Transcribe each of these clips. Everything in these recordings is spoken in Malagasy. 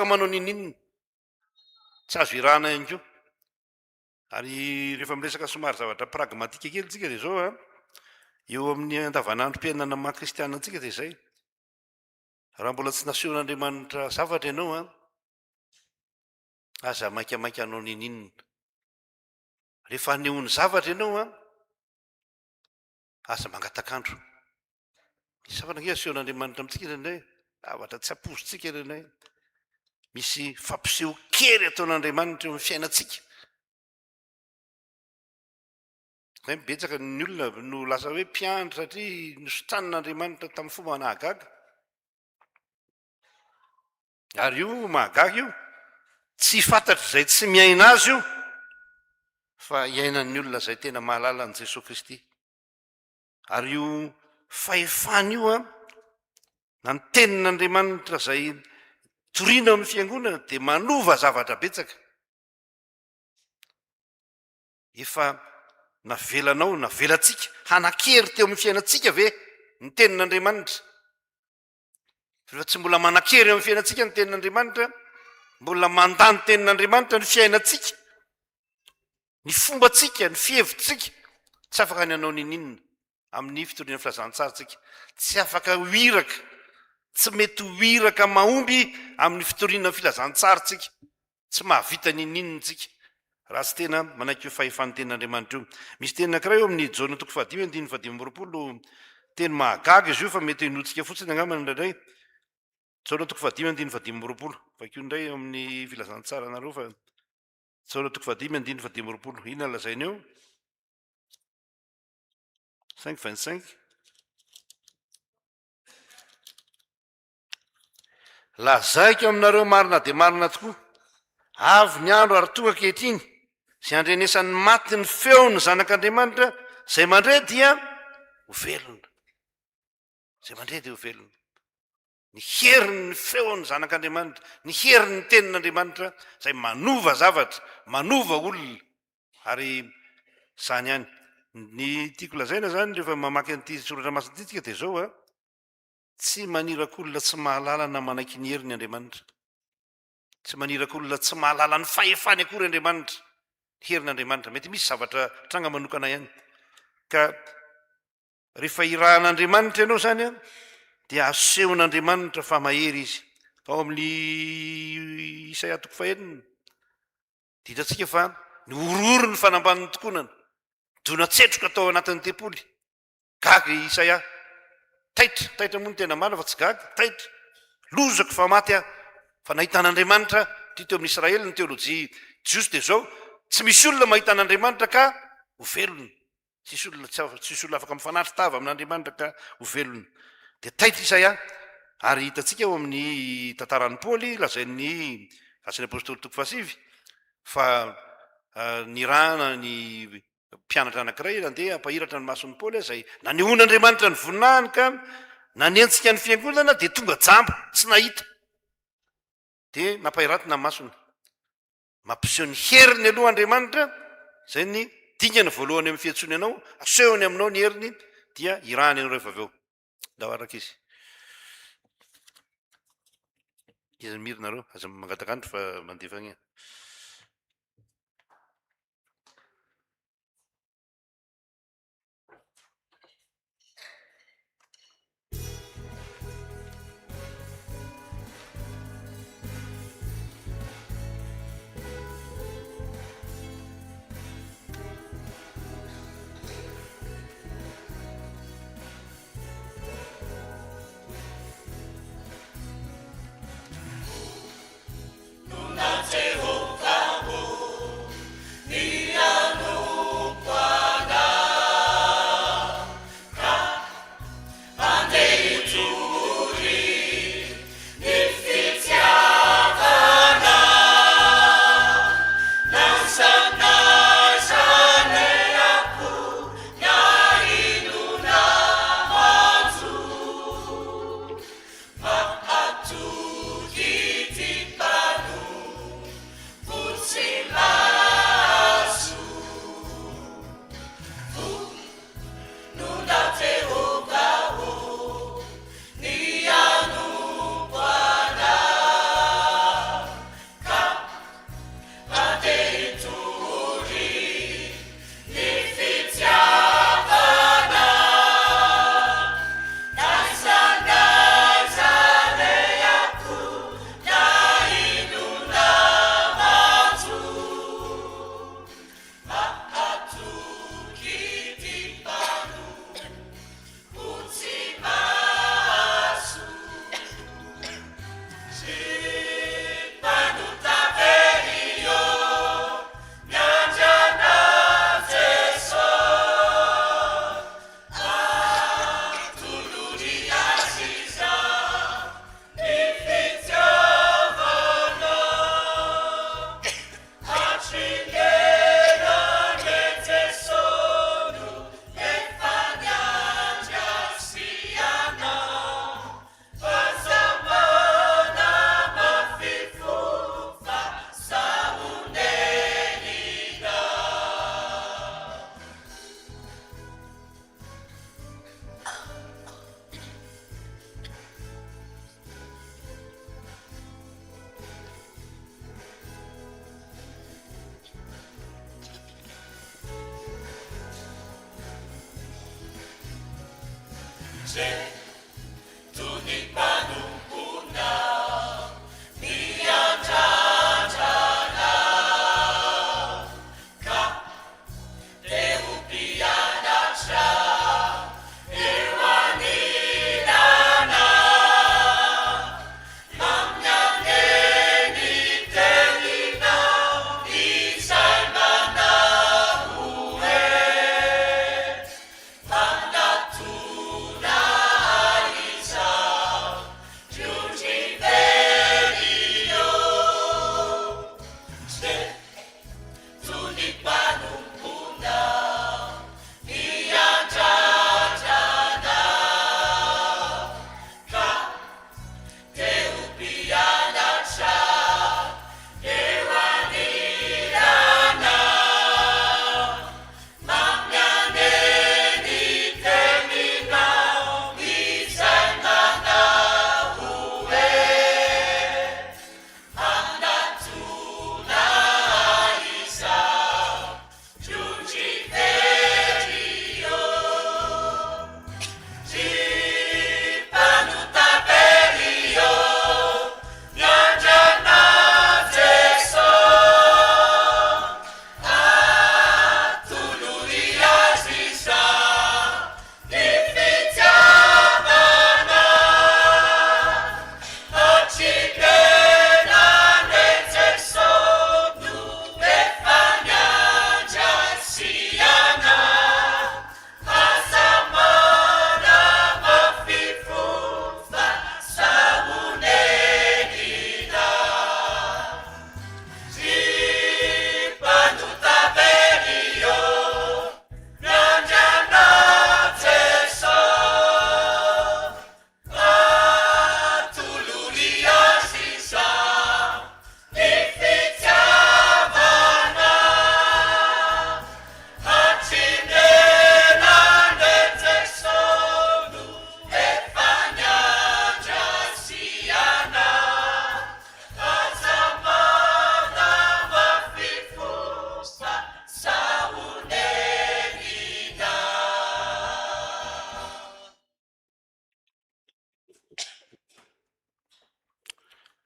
afaka manao nininina tsy azo irana inko ary rehefa miresaka somary zavatra pragmatika kely tsika de zao a eo amin'ny andavanandrom-piainana maha kristiana antsika de zay raha mbola tsy nasehoan'andriamanitra zavatra ianao a aza maikamaika anao nininina rehefa anehoany zavatra ianao a aza mangatakandro misy zavatra nge asehoan'andriamanitra amitsika renay zavatra tsy apozotsika renay misy fampiseho kery ataon'andriamanitra eo amin'ny fiainatsika zay mibetsaka ny olona no lasa hoe mpiandry satria nosotranon'andriamanitra tamin'ny fomba nahagaga ary io mahagaga io tsy fantatry zay tsy miaina azy io fa iainan'ny olona zay tena mahalala an' jesosy kristy ary io fahefana io a na ny tenin'andriamanitra zay toriana amin'ny fiangonana de manova zavatra betsaka efa navelanao navelatsika hanakery teo amin'ny fiainatsika ve ny tenin'andriamanitra fa tsy mbola manakery eo amin'ny fiainatsika ny tenin'andriamanitra mbola mandany tenin'andriamanitra ny fiainatsika ny fombatsika ny fihevitrika tsy afaka ny anao nininina amin'ny fitoriana filazantsaratsika tsy afaka hoiraka tsy mety hoiraka mahomby amin'ny fitoriana filazantsaratsika tsy mahavita nininitsika raha tsy tena manaiky io fahefany tenin'andriamanitra io misy teny anankiray eo amin'ny jaona toko fahadimy andiny fahadimy roapolo teny mahagaga izy io fa mety hinotsika fotsiny angamana indraindray jaona toko fahadimy andiny fahadimy roapolo vakio indray eo amin'ny filazantsara anareo fa jaona toko fahadimy andiny fahadimy roapolo ina lazaina eo 5:25 lazaiko aminareo marina de marina tokoa avy ny andro ary tonga kehitriny zay andrenesan'ny maty ny feony zanak'andriamanitra zay mandre dia ho velona zay mandre dia ho velona ny heriny ny feony zanak'andriamanitra ny heriny ny tenin'andriamanitra zay manova zavatra manova olona ary zany ihany ny tiako lazaina zany rehefa mamaky an'ity soratra masintsika de zao a tsy manirak'olona tsy mahalala na manaiky ny heriny andriamanitra tsy manirak'olona tsy mahalala ny fahefany akory andriamanitra herin'andriamanitra mety misy zavatra tranga manokana ihany ka rehefa irahan'andriamanitra ianao zany a dia asehon'andriamanitra fa mahery izy fa ao amin'ny isaia toko fahenina ditratsika fa ny orory ny fanamban'ny tokonana dona tsetroka atao anatin'ny tempoly gaga isaia taitra moa ny tena mala fa tsy gaga taitra lozako fa maty a fa nahitan'andriamanitra ty teo amin'ny israely ny teolojia jiosy de zao tsy misy olona mahitan'andriamanitra ka ho velona tsisy olona afaka mifanatry tava amin'andriamanitra ka ho velona de taitra isaia ary hitatsika eo amin'ny tantaran'ny paoly lazain'ny asan'ny apôstoly toko fasivy fa nirana ny mpianatra anankiray andeha ampahiratra ny mason'ny paoly a zay nanehoan'andriamanitra ny voninahiny ka nanentsika ny fiangonana de tonga jambo tsy nahita de nampahiratina ny masony mampiseho ny heriny aloha andriamanitra zay ny dingana voalohany amin'ny fiantsony ianao asehony aminao ny heriny dia irahany ianao rehefa aveo da araka izy mirinareo aza mangatakandro fa mandevagna Jehovah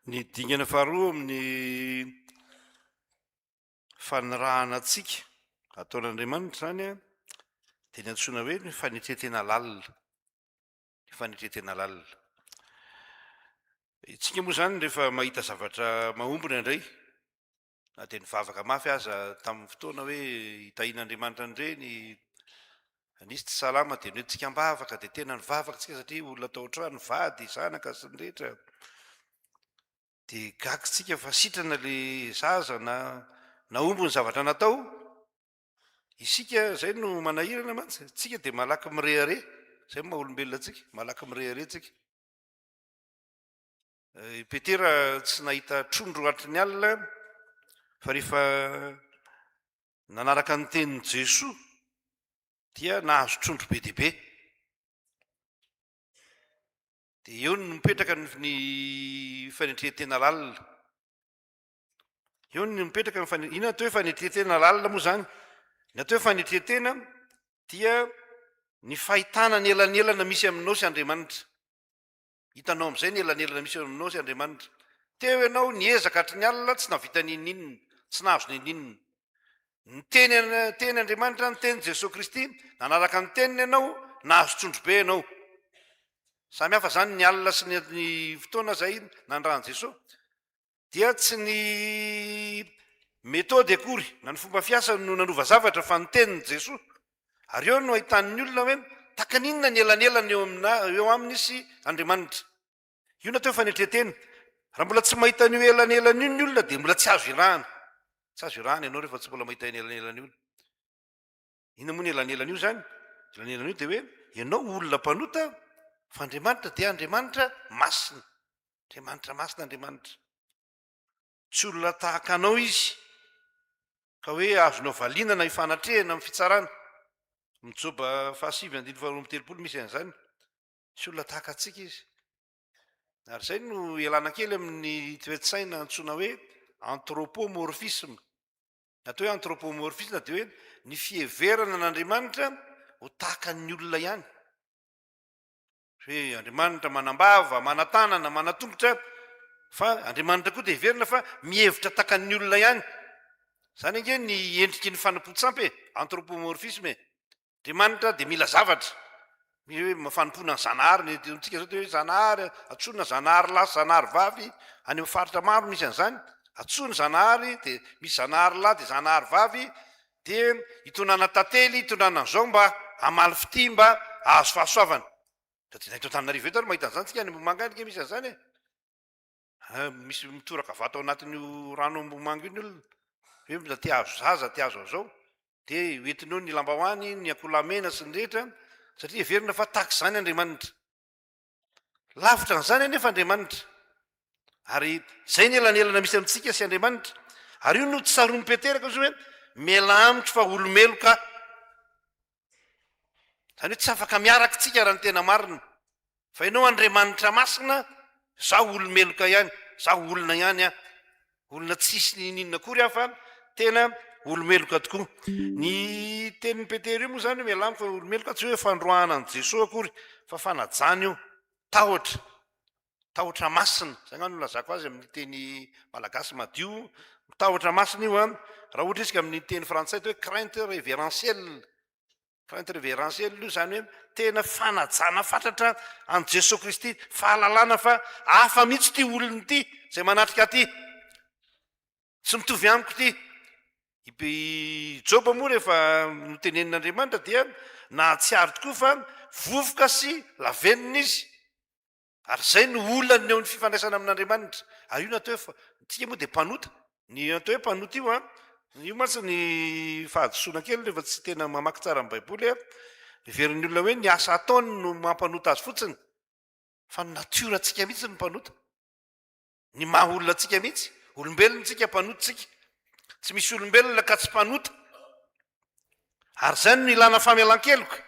Ny dingana faharoa amin'ny fanirahana antsika ataon'Andriamanitra zany a dia ny antsoina hoe ny fanetretena lalina, ny fanetretena lalina. Itsika moa zany rehefa mahita zavatra mahombona indray na dia nivavaka mafy aza tamin'ny fotoana hoe hitahian'Andriamanitra an'ireny, nisy tsy salama dia noentintsika mbavaka dia tena nivavaka tsika satria olona tao an-trano, vady, zanaka sy ny rehetra, dia gagitsika fa sitrana le zaza na omby ny zavatra natao, isika zay no manahirana mantsy, tsika dia malaky mirehare, zay maha olombelona tsika, malaky mirehare tsika. Petera tsy nahita trondro atry ny alina fa rehefa nanaraka ny tenin'i Jesoa dia nahazo trondro be dia be. Dia eo no mipetraka ny fanetretena lalina. Eo no mipetraka ina atao hoe fanetretena lalina moa zany? Ny atao hoe fanetretena dia ny fahitana ny elanelana misy aminao sy Andriamanitra. Hitanao amin'izay ny elanelana misy aminao sy Andriamanitra. Teo ianao niezaka hatry ny alina tsy navita ninninona, tsy nahazo ninninona. Ny teny Andriamanitra, ny teny Jesosy Kristy, nanaraka ny teniny ianao, nahazo trondro be ianao. Samy hafa zany ny alina sy ny fotoana zay nandrahan'i Jesosy dia tsy ny méthode akory na ny fomba fiasa no nanova zavatra fa ny tenin'i Jesosy. Ary eo no ahitan'ny olona hoe takaninona ny elanelana eo aminy sy Andriamanitra. Io natao fanetretena. Raha mbola tsy mahita an'io elanelana io ny olona dia mbola tsy azo irahana. Tsy azo irahana ianao rehefa tsy mbola mahita ny elanelana io. Ina moa ny elanelana io zany? Elanelana io dia hoe ianao olona mpanota fa Andriamanitra dia Andriamanitra masina. Andriamanitra masina Andriamanitra. Tsy olona tahaka anao izy ka hoe azonao valiana na hifanatrehana amin'ny fitsarana. Mijoba 7:24 misy an'izany. Tsy olona tahaka antsika izy. Ary zay no ialana kely amin'ny toe-tsaina antsoina hoe anthropomorphisme. Atao hoe anthropomorphisme dia hoe ny fieverana n'Andriamanitra ho tahaka ny olona ihany. hoe andriamanitra manambava manatanana manatongotra fa andriamanitra koa de verina fa mihevitra taka ny olona ihany zany ange ny endriky ny fanampo-tsampy anthropomorphisme andriamanitra de mila zavatra hoe mafanompona ny zanahary ntsika zao de hoe zanahary atsona zanahary lahy zanahary vavy any amin'ny faritra maro misy an'izany atsony zanahary de misy zanahary lahy de zanahary vavy de hitonana tantely hitonana zao mba amaly fity mba ahazo fahasoavana to Antananarivo eto ary mahita an'izany tsika any Ambohimanga any ke misy an'izany misy mitoraka vato ao anatin'io rano Ambohimanga iny olona hoe mila te azo zaza te azo zao de hoentinao ny lambahoany ny akolamena sy ny rehetra satria verina fa tahaka izany Andriamanitra lavitra n'izany anefa Andriamanitra ary zay ny elanelana misy amintsika sy Andriamanitra ary io no tsy saromy-peteraka izy hoe mela amitro fa olomeloka zany hoe tsy afaka miaraka tsika raha ny tena marina fa ianao Andriamanitra masina zaho olomeloka ihany zaho olona ihany olona tsisy ninona kory aho fa tena olomeloka tokoa ny tenin'ny petera io moa zany hoe miala fa olomeloka tsy hoe fandroahana an' Jesosy akory fa fanajana io tahotra masina zay ngano lazako azy amin'ny teny malagasy madio tahotra masina io raha ohatra isika amin'ny teny frantsay hoe crainte révérentielle io zany hoe tena fanajana fatratra an' Jesosy Kristy fahalalana fa hafa mihitsy ty olony ity zay manatrika ty tsy mitovy amiko ty Joba moa rehefa notenen'Andriamanitra dia nahatsiaro tokoa fa vovoka sy lavenina izy ary zay no olany eo ny fifandraisana amin'Andriamanitra ary io natao hoe tsika moa de mpanota ny atao hoe mpanota io matsy ny fahadisoana kely rehefa tsy tena mamaky tsara amin'ny baiboly verin'ny olona hoe ny asa ataony no mampanota azy fotsiny fa ny natiora tsika mihitsy ny mpanota ny maha olona tsika mihitsy olombelona tsika mpanotatsika tsy misy olombelona ka tsy mpanota ary zany no ilana famelan-keloka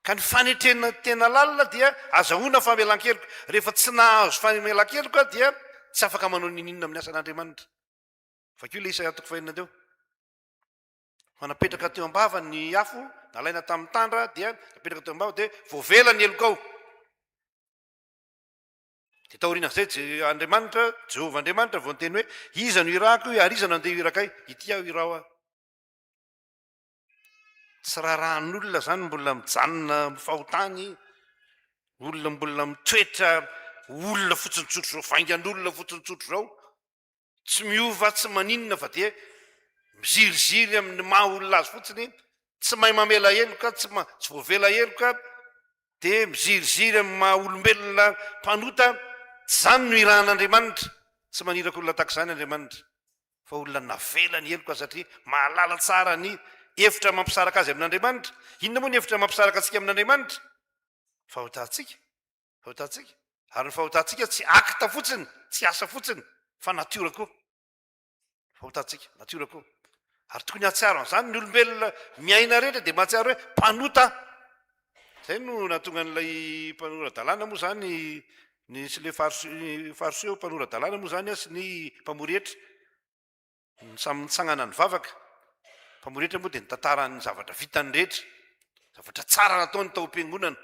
ka ny fanetrena tena lalina dia azahoana famelan-keloka rehefa tsy nahazo famelan-keloka dia tsy afaka manao ninina amin'ny asan'Andriamanitra fa keo le Isaia 40 teo fa napetraka teo ambava ny afo nalaina tamin'ny tandra dia napetraka teo ambava de voavela ny elokao de taorina zay Andriamanitra Jehova Andriamanitra vao nyteny hoe iza no irako ary iza no andeha irakay ity aho irao tsy raharan'olona zany mbola mijanona fahotany olona mbola mitoetra olona fotsinotsotro zao vaingan'olona fotsinotsotro zao tsy miova tsy maninona fa de miziriziry amin'ny maha olona azy fotsiny tsy mahay mamela eloka tsy voavela eloka de miziriziry amin'ny maha olombelona mpanota zany no irahan'Andriamanitra tsy maniraka olona taka izany Andriamanitra fa olona navela ny eloka satria mahalala tsara ny efitra mampisaraka azy amin'Andriamanitra inona moa ny efitra mampisaraka atsika amin'Andriamanitra fahotantsika ary ny fahotantsika tsy akta fotsiny tsy asa fotsiny fa natiora koa fahotantsika natiora koa ary tokony hatsiaro an'izany ny olombelona miaina rehetra de mahatsiaro hoe mpanota zay no natonga n'ilay mpanoradalàna moa zany ny sy le fariseo mpanoradalàna moa zany sy ny mpamoretra samy nitsangana ny vavaka mpamoretra moa de nitantarany zavatra vitany rehetra zavatra tsara nataony tao am-piangonana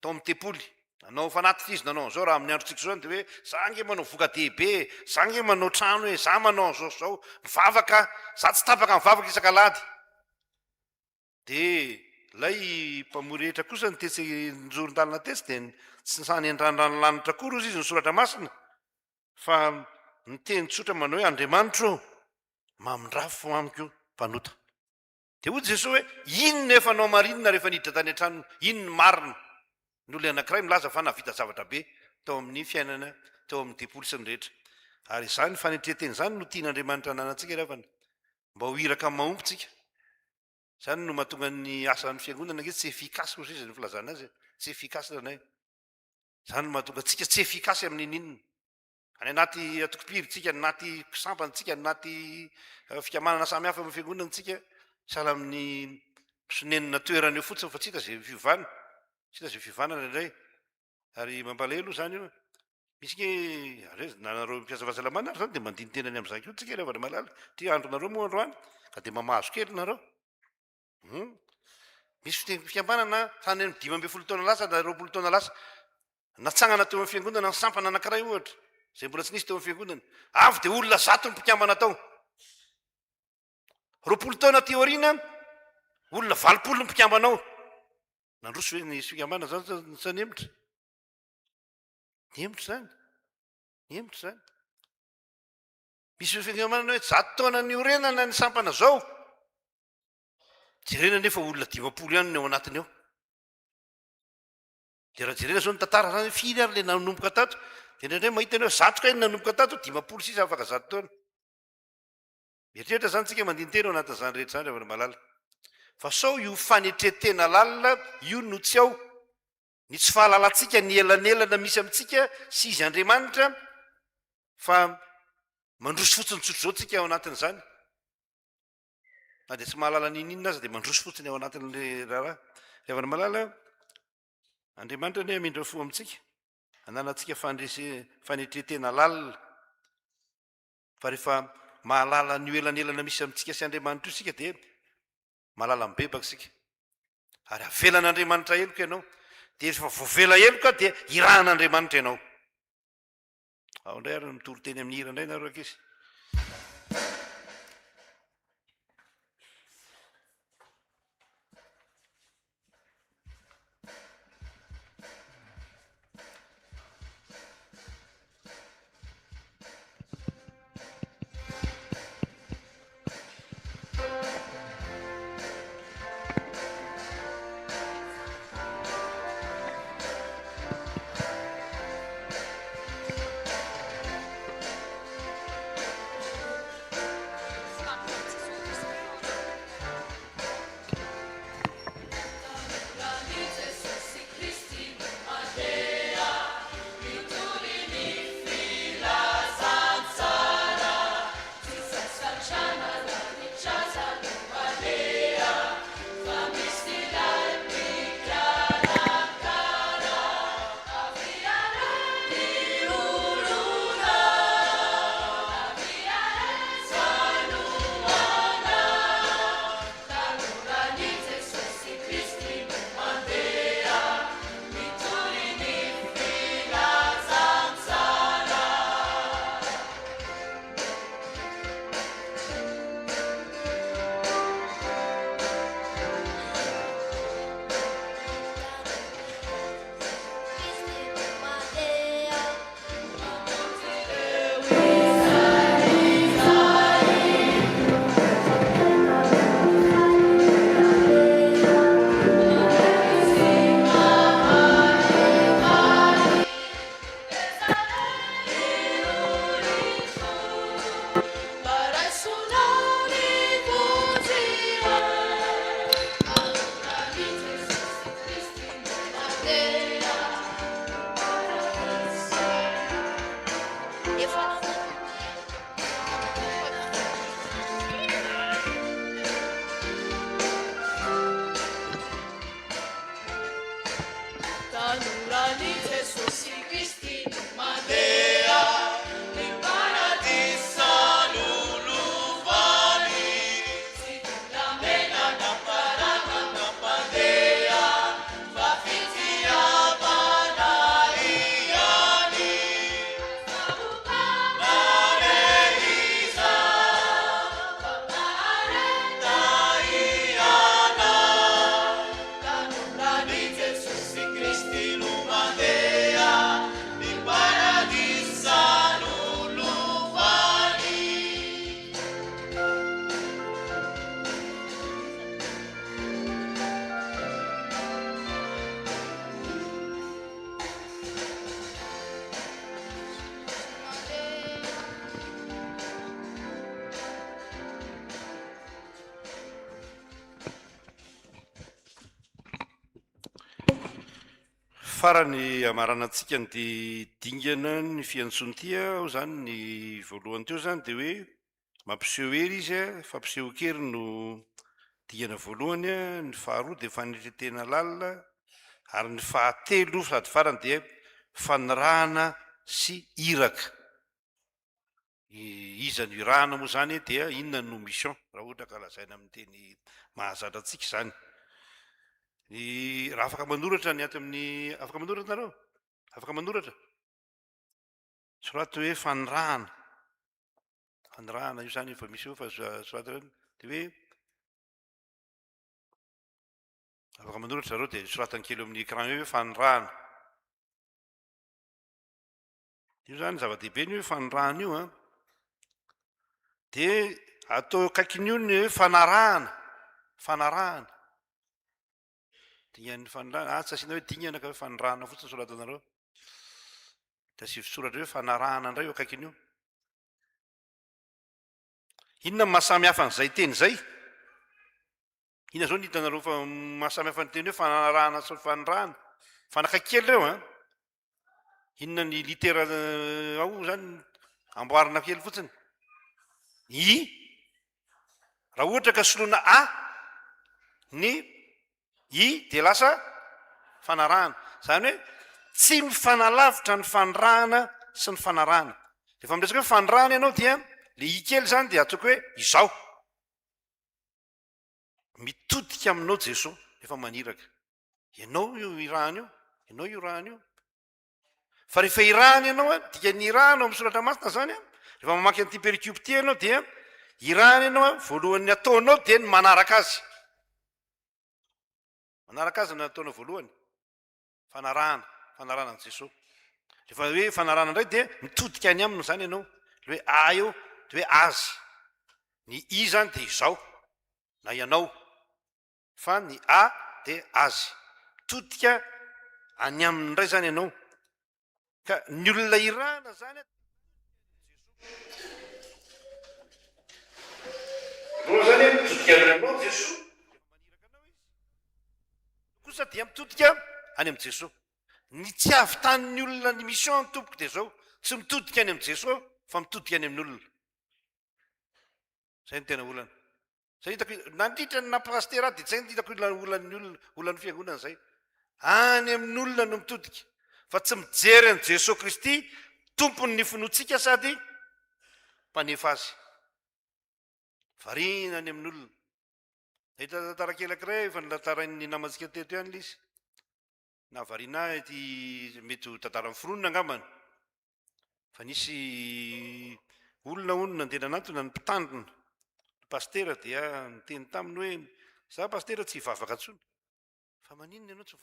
tao amin'ny tepoly nanao fanaty izy nanao an'izao raha amin'ny androtsika zao de hoe za nge manao voka dehibe za nge manao trano hoe za manao an'izao zao mivavaka za tsy tapaka mivavaka isan-kalady de lay mpamoretra kosa nytetsy njoron-dalina tesy de tsy sany andranolanitra kory ozy izy ny soratra masina fa nyteny tsotra manao hoe Andriamanitra mamindrafo amiko mpanota de hoy Jesosy hoe inona efa nao marinina rehefa niditra tany an-trano inony marina ny olo anankiray milaza fa navita zavatra be tao amin'ny fiainana tao amin'ny depoly sy ny rehetra ary izany fanetreteny zany no tian'Andriamanitra ananantsika rehafany mba ho iraka mahompotsika zany no mahatonga ny asan'ny fiangonana nge tsy efikasy ozy izy ny filazana azy tsy efikasy ranay zany no mahatonga tsika tsy efikasy amin'ny ninona any anaty atokopiry tsika anaty sampany tsika anaty fikamanana samy hafa amin'ny fiangonana tsika sahala amin'ny sonenina toerana eo fotsiny fa tsita zay fiovana tsita zay fiovanana indray ary mampalahelo zany io misy nge nanareo mpiasa fahasalamana ary zany de mandiny tenany am'izany keo tsika rehefa malala ty andronareo moa androany ka de mamahazo kely nareo misy fikambanana tany amin'ny 5 taona lasa na 20 taona lasa natsangana teo amin'ny fiangonana ny sampana anankiray ohatra zay mbola tsy nisy teo amin'ny fiangonana avy de olona zato ny mpikambana tao 20 taona teoriana olona 20 ny mpikambanao nandroso hoe ny fikambana zany sa nemitra zany nemitra zany misy fikambanana hoe zato taona ny orenana ny sampana zao jerena nefa olona 50 ihany ny ao anatiny eo de raha jerena zao ny tantara zany firy ary le nanomboka tato de ndraindray mahita ny hoe zato kay ny nanomboka tato 50 sisa afaka zato taona mietrehitra zany tsika mandintena ao anatin'izany rehetra zany rehefa malala fa sao io fanetretena lalina io no tsy ao ny tsy fahalalantsika ny elanelana misy amintsika sy izy Andriamanitra fa mandroso fotsiny tsotro zao tsika ao anatin'izany na de tsy mahalala ninina azy de mandroso fotsiny ao anatin'le raha rehefa malala Andriamanitra ny amindra fo amintsika ananantsika fanetretena lalina fa rehefa mahalala ny elanelana misy amintsika sy Andriamanitra io sika de mahalala mibebaka sika ary avelan'Andriamanitra eloka ianao de rehefa voavela eloka de irahan'Andriamanitra ianao ao indray ary mitoro teny amin'ny hira indray nareo ankizy farany amaranantsika ny de dingana ny fiantsontia ao zany ny voalohany teo zany de hoe mampiseho hery izy a fampiseho-kery no dingana voalohany a ny faharoa de fanetretena lalina ary ny fahatelo sady farany de fanirahana sy iraka izany irahana moa zany dia inona no mission raha ohatra ka lazaina amin'ny teny mahazatra antsika zany ny raha afaka manoratra ny aty amin'ny afaka manoratra nareo afaka manoratra soraty hoe fanirahana io zany efa misy eo fa soraty reny de hoe afaka manoratra zareo de soratany kely eo amin'ny écran io hoe fanirahana io zany zava-dehibe ny hoe fanirahana io a de atao akaikiny io ny hoe fanarahana dingan'ny fanirahana tsy asiana hoe dingana ka hoe fanirahana fotsiny soratanareo de asy soratra hoe fanarahana indray eo akaikiny io inona ny mahasamy hafa n'izay teny zay inona zao ny hitanareo fa mahasamy hafa ny teny hoe fanarahana sy fanirahana fanakaikely reo a inona ny litera ao zany amboarina kely fotsiny raha ohatra ka soloana a ny de lasa fanarahana zany hoe tsy mifanalavitra ny fanirahana sy ny fanarahana rehefa miresaka hoe fanirahana ianao dia le i kely zany de ataoko hoe izao mitodika aminao jesosy efa maniraka ianao io irahana io ianao io rahana io fa rehefa irahana ianao a dia ny irahana amin'ny soratra masina zany a rehefa mamaky an'ity pericube ty ianao dia irahana ianao a voalohan'ny ataonao dia ny manaraka azy ny ataonao voalohany fanarahana an' jesosy rehefa hoe fanarahana indray dia mitodika any aminy zany ianao le hoe a eo de hoe azy ny i zany de izao na ianao fa ny a de azy mitodika any aminy indray zany ianao ka ny olona irahana zany zany mitodika any aminao jesosy kosa dia mitodika any am' jesosy ny tsy avy tanin'ny olona ny mission ny tompoko de zao tsy mitodika any am' jesosy fa mitodika any amin'ny olona zay ny tena olana zay hitako nandritra ny napastera de zay hitako olan'ny fiangonana zay any amin'ny olona no mitodika fa tsy mijery an' jesosy kristy tompony ny finoatsika sady mpanefa azy varina any amin'ny olona ahita tantarakelak'iray efa nylatarain'ny namantsika teto ihany l izy na varina ty mety ho tantara miforonona angambany fa nisy olona ono nandena anatona ny mpitandrina pastera dia niteny taminy hoe za pastera tsy hivavaka ntsony fa maninona ianao tsy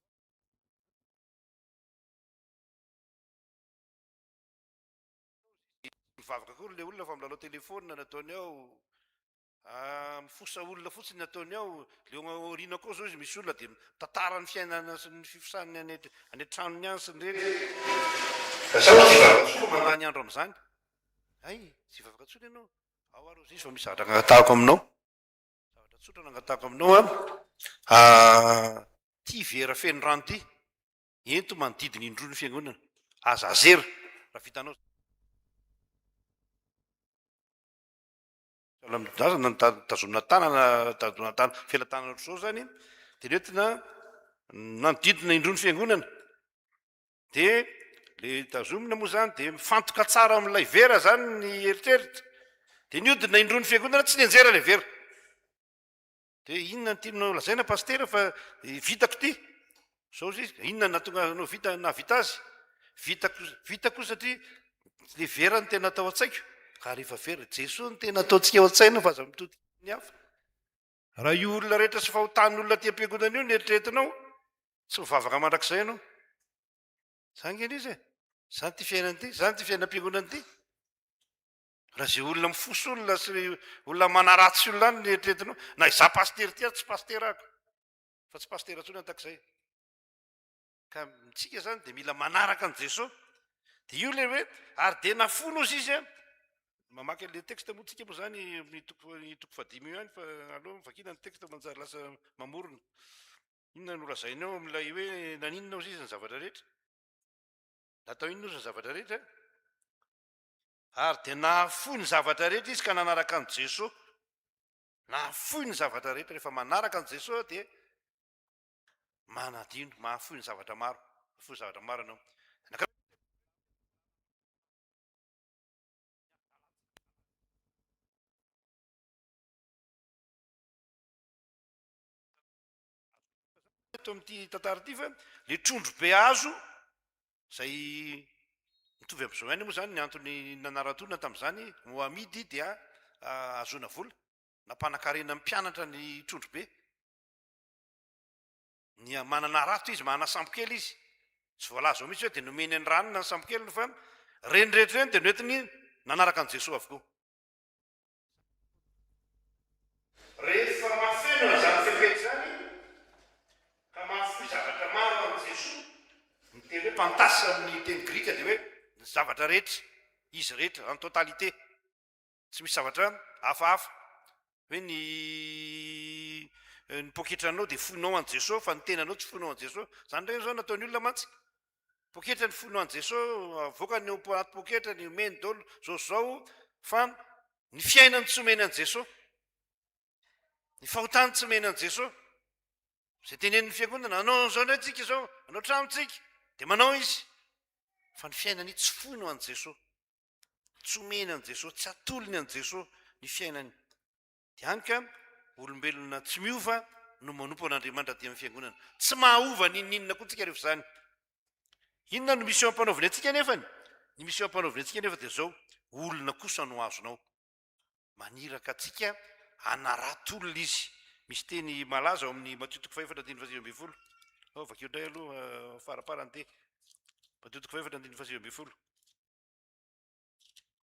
mivavaka kory le olona fa milalao telefona nataony ao mifosa olona fotsiny nataony ao leorina koa zao izy misy olona de tantara ny fiainana sy ny fifosany any an-tranony any sy ny rehetramanany andro am'izany ay tsy hivavaka ntsony ianao ao aro zy izy fa misy zavatra nangatahako aminao zavatra tsotra nangatahako aminao a ty vera feno rano ty ento manodidiny indro ny fiangonana aza azera raha vitanao tazomina tanana felatanana zao zany de netina nanodidina indro ny fiangonana de le tazomina moa zany de mifantoka tsara am'ilay vera zany ny eritreritra de niodina indro ny fiangonana tsy nianjera le vera de inona ny tianao lazaina pastera fa vitako ty zao zy izy inona natonga nao vita navita azy vitako satria le vera ny tena atao an-tsaiko ka rehefa vera jesosy ny tena ataontsika ao an-tsaina fa aza mitodika ny hafa raha io olona rehetra sy fahotan'ny olona ty am-piangonana io ny eritreretinao tsy mivavaka mandrakizay ianao zany ngeny izy e zany ty fiainany ty zany ty fiainam-piangonany ty raha zay olona mifoso olona sy olona manaratsy olona any ny eritreretinao na iza pastera ty tsy pasterako fa tsy pastera ntsony antak'izay ka mitsika zany de mila manaraka an' jesosy de io le hoe ary de nafono izy izy a mamaky le texte moatsika moa zany toko fadimy io any fa aloha mivakina ny texte manjary lasa mamorona inona norazainao am'ilay hoe naninona ozy izy ny zavatra rehetra natao inona ozy ny zavatra rehetra ary de nahafoy ny zavatra rehetra izy ka nanaraka an' jesosy nahafoy ny zavatra rehetra rehefa manaraka an' jesosy de manadino mahafoy ny zavatra maro mahafoy ny zavatra maro anao eto amin'ity tantara ity fa le trondro be azo zay mitovy am'izao ihany moa zany ny antony nanara-tolona tamin'izany moamidy dia azona vola nampanakarena mpianatra ny trondro be ny manana rato izy manana sampokely izy tsy voalaza ao mihitsy hoe dia nomeny ny ranona ny sampokeliny fa reny rehetra reny dia noentiny nanaraka an' Jesosy avokoa rehefa mafeno zany fefety zany ka mahafoy zavatra maro am' Jesosy miteny hoe mpantasa amin'ny teny grika dia hoe zavatra rehetra izy rehetra en totalité tsy misy zavatra hafahafa hoe ny poketranao dia fonao an' Jesosy fa ny tenanao tsy fonao an' Jesosy zany reny zao nataony olona mantsy poketra ny fonao an' Jesosy avoaka ny anaty poketra ny omeny dolo zao fa ny fiainany tsy omeny an' Jesosy ny fahotany tsy omeny an' Jesosy zay tenen'ny fiangonana anao zao ndray tsika zao anao tramotsika dia manao izy fa ny fiainany tsy fonao an' Jesosy tsy omeny an' Jesosy tsy atolony an' Jesosy ny fiainany dia hany ka olombelona tsy miova no manompo an'Andriamanitra dia amin'ny fiangonana tsy mahaova ninninona koa tsika rehefa zany inona no misy eo ampanaoviny antsika nefany ny misy eo ampanaoviny antsika nefa dia zao olona kosa no azonao maniraka atsika anaratolona izy misy teny malaza ao amin'ny Matio 4:7-10 vakeo ndray aloha faraparany te Matio 4:7-10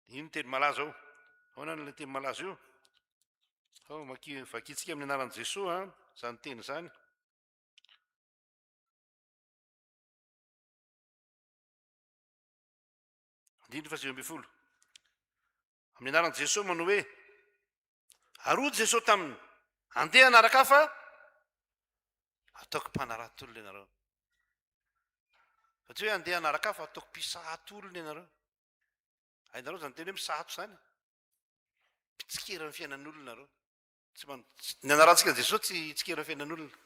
ino teny malaza ao aonany le teny malaza io ao vakitsika amin'ny anaran'i Jesosy zany teny zany amin'ny anaran'i Jesosy manao hoe arody Jesosy taminy andeha anaraka fa ataoko mpanarato-olona ianareo satria hoe andeha anaraka fa ataoko mpisahato-olona ianareo hainareo zany teny hoe misahato zany pitsikera ny fiainan'olona nareo ny anarantsika Jesosy tsy tsikera ny fiainan'olona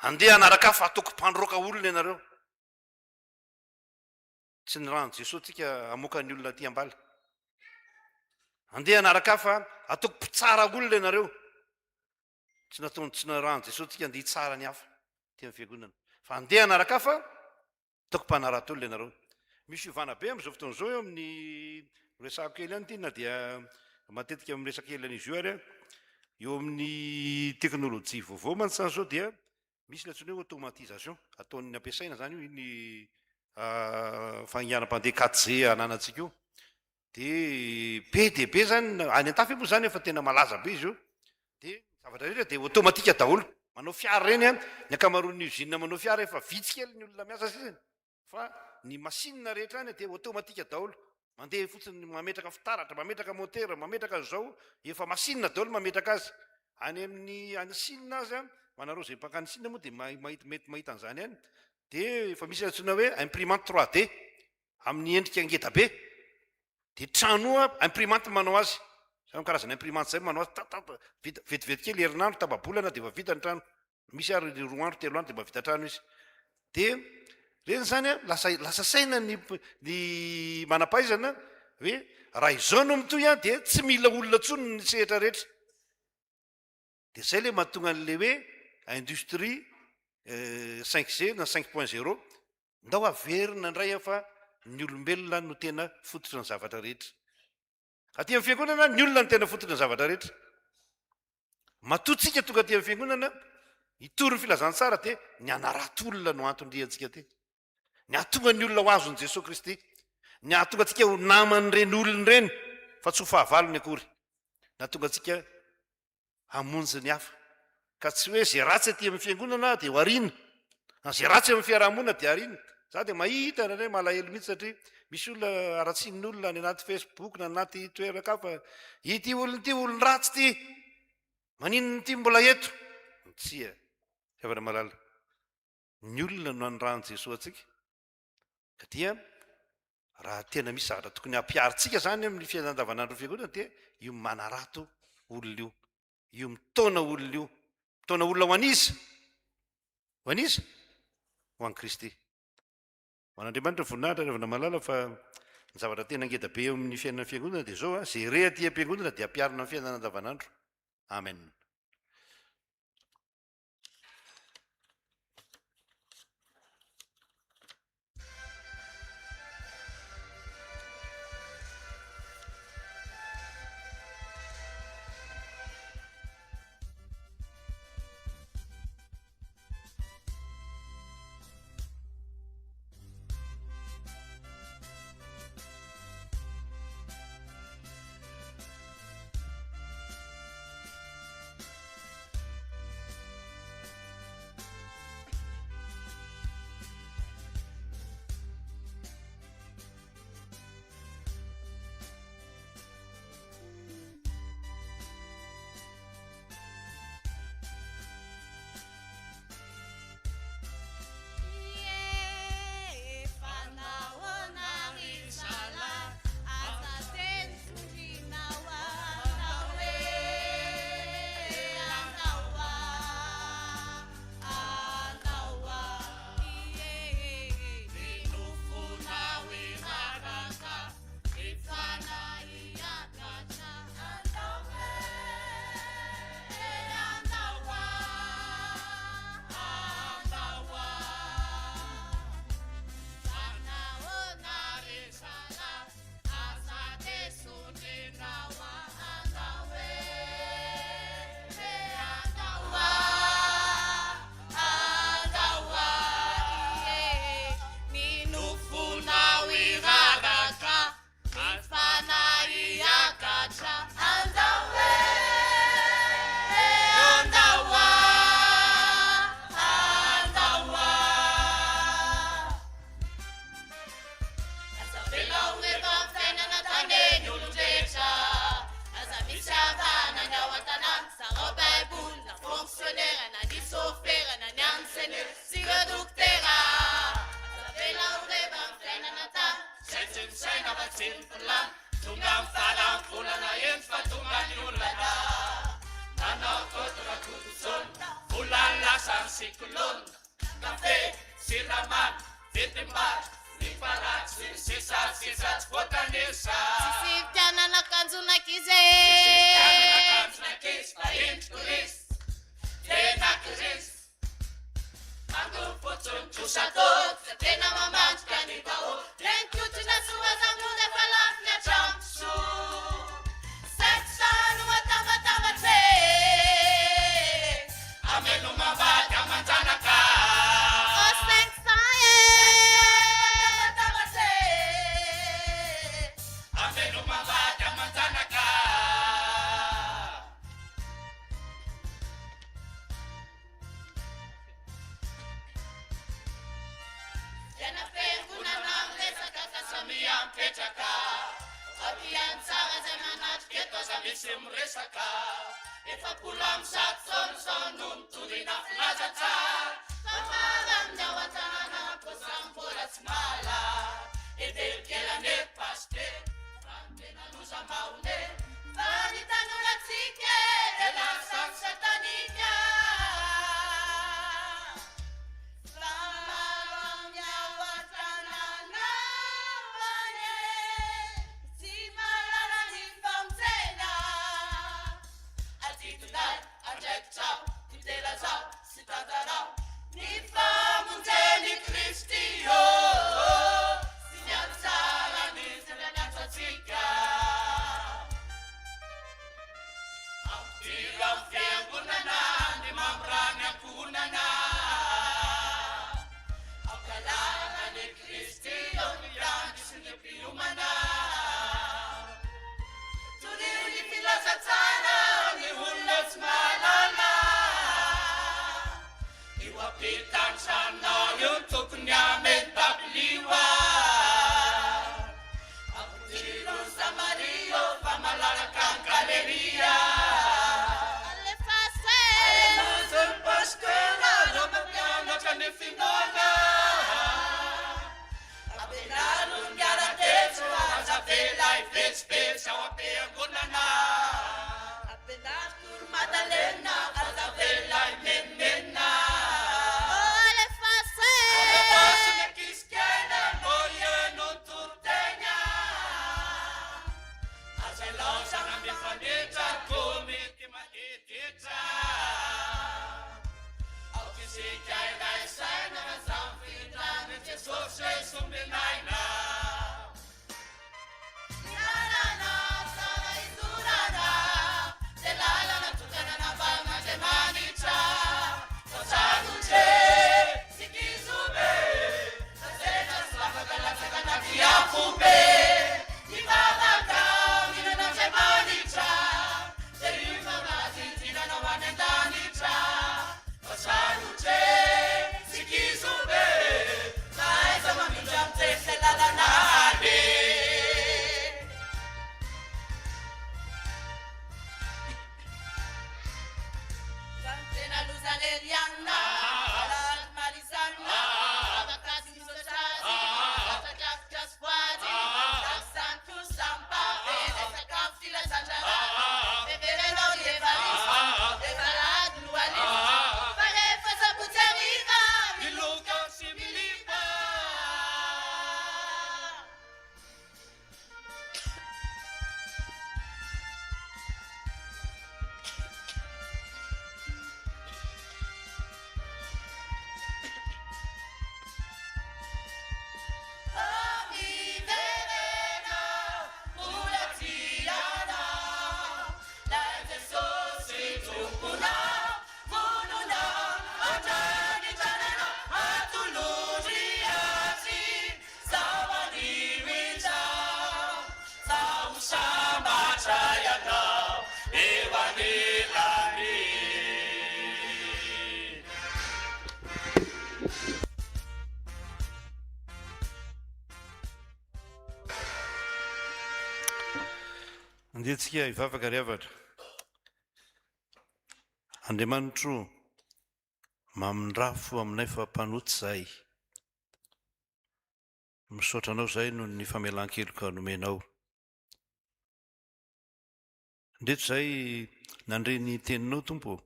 andeha anaraka fa ataoko mpandroaka olona ianareo tsy ny rano Jesosy tsika amokany olona ty ambala andeha anaraka fa ataoko mpitsara olona ianareo tsy nataony tsy narano Jesosy tsika andeha hitsara ny hafa ty amin'ny fiangonana fa andeha anaraka fa ataoko mpanarato-olona ianareo misy ivana be am'izao fotoana zao eo amin'ny resako kely any ty na dia matetika amin'ny resaka kely an'izy io ary eo amin'ny teknôlôjia vaovao manontany zao dia misy latsony hoe automatisation ataon'ny ampiasaina zany io iny fangiana-pandeha 4G ananatsika io dia be dia be zany any an-tafy moa zany efa tena malaza be izy io dia zavatra rehetra dia automatika daholo manao fiara reny ny akamaroan'ny usine manao fiara efa vitsy kely ny olona miasa sisany fa ny masinina rehetra any dia automatika daholo mandeha fotsiny mametraka fitaratra mametraka motera mametraka zao efa masinina daholo mametraka azy any amin'ny any sinina azy manareo zay mpakany sinina moa dia mety mahita an'izany any dia efa misy antsona hoe imprimante 3D amin'ny endrika ngeda be dia tranoa imprimante manao azy zay karazana imprimante zay manao azy vetivety kely herinandro tababolana dia efa vita ny trano misy ary 2 andro 3 andro dia mba vita trano izy dia reny zany lasa saina ny manam-pahaizana hoe raha izao no mitoy dia tsy mila olona tsony ny sehatra rehetra dia zay le mahatonga an'le hoe industrie 5G na 5.0 ndao averina indray efa ny olombelona no tena fototra ny zavatra rehetra aty amin'ny fiangonana ny olona no tena fototra ny zavatra rehetra matotsika tonga aty amin'ny fiangonana hitory ny filazantsara dia ny anaratolona no antondriantsika ty ny ahatonga ny olona ho azony Jesosy Kristy ny ahatonga atsika ho namany reny olony reny fa tsy ho fahavalony akory ny ahatonga atsika hamonjy ny hafa ka tsy hoe zay ratsy aty amin'ny fiangonana dia ho arina zay ratsy amin'ny fiarahamonina dia arina za dia mahita nray malahelo mihitsy satria misy olona aratsin'olona ny anaty Facebook na anaty toeraka fa ity olony ity olony ratsy ty maninony ity mbola eto tsia fiavana malala ny olona no anyrahany Jesosy atsika ka dia raha tena misy zavatra tokony hampiaritsika zany amin'ny fiainana andavanandro fiangonana dia io manarato olona io io mitona olona io mitona olona ho an'iza ho an'i Kristy ho an'Andriamanitra voninahitra rehavana malala fa ny zavatra tena ngeda be eo amin'ny fiainana fiangonana dia zao zay re aty am-piangonana dia ampiarina amin'ny fiainana andavanandro amen Andetsika hivavaka riavatra. Andriamanitro mamindrafo aminay fa mpanoty zahay. Misaotra anao zay no ny famelan-keloka nomenao. Ndreto zay nandre ny teninao tompo,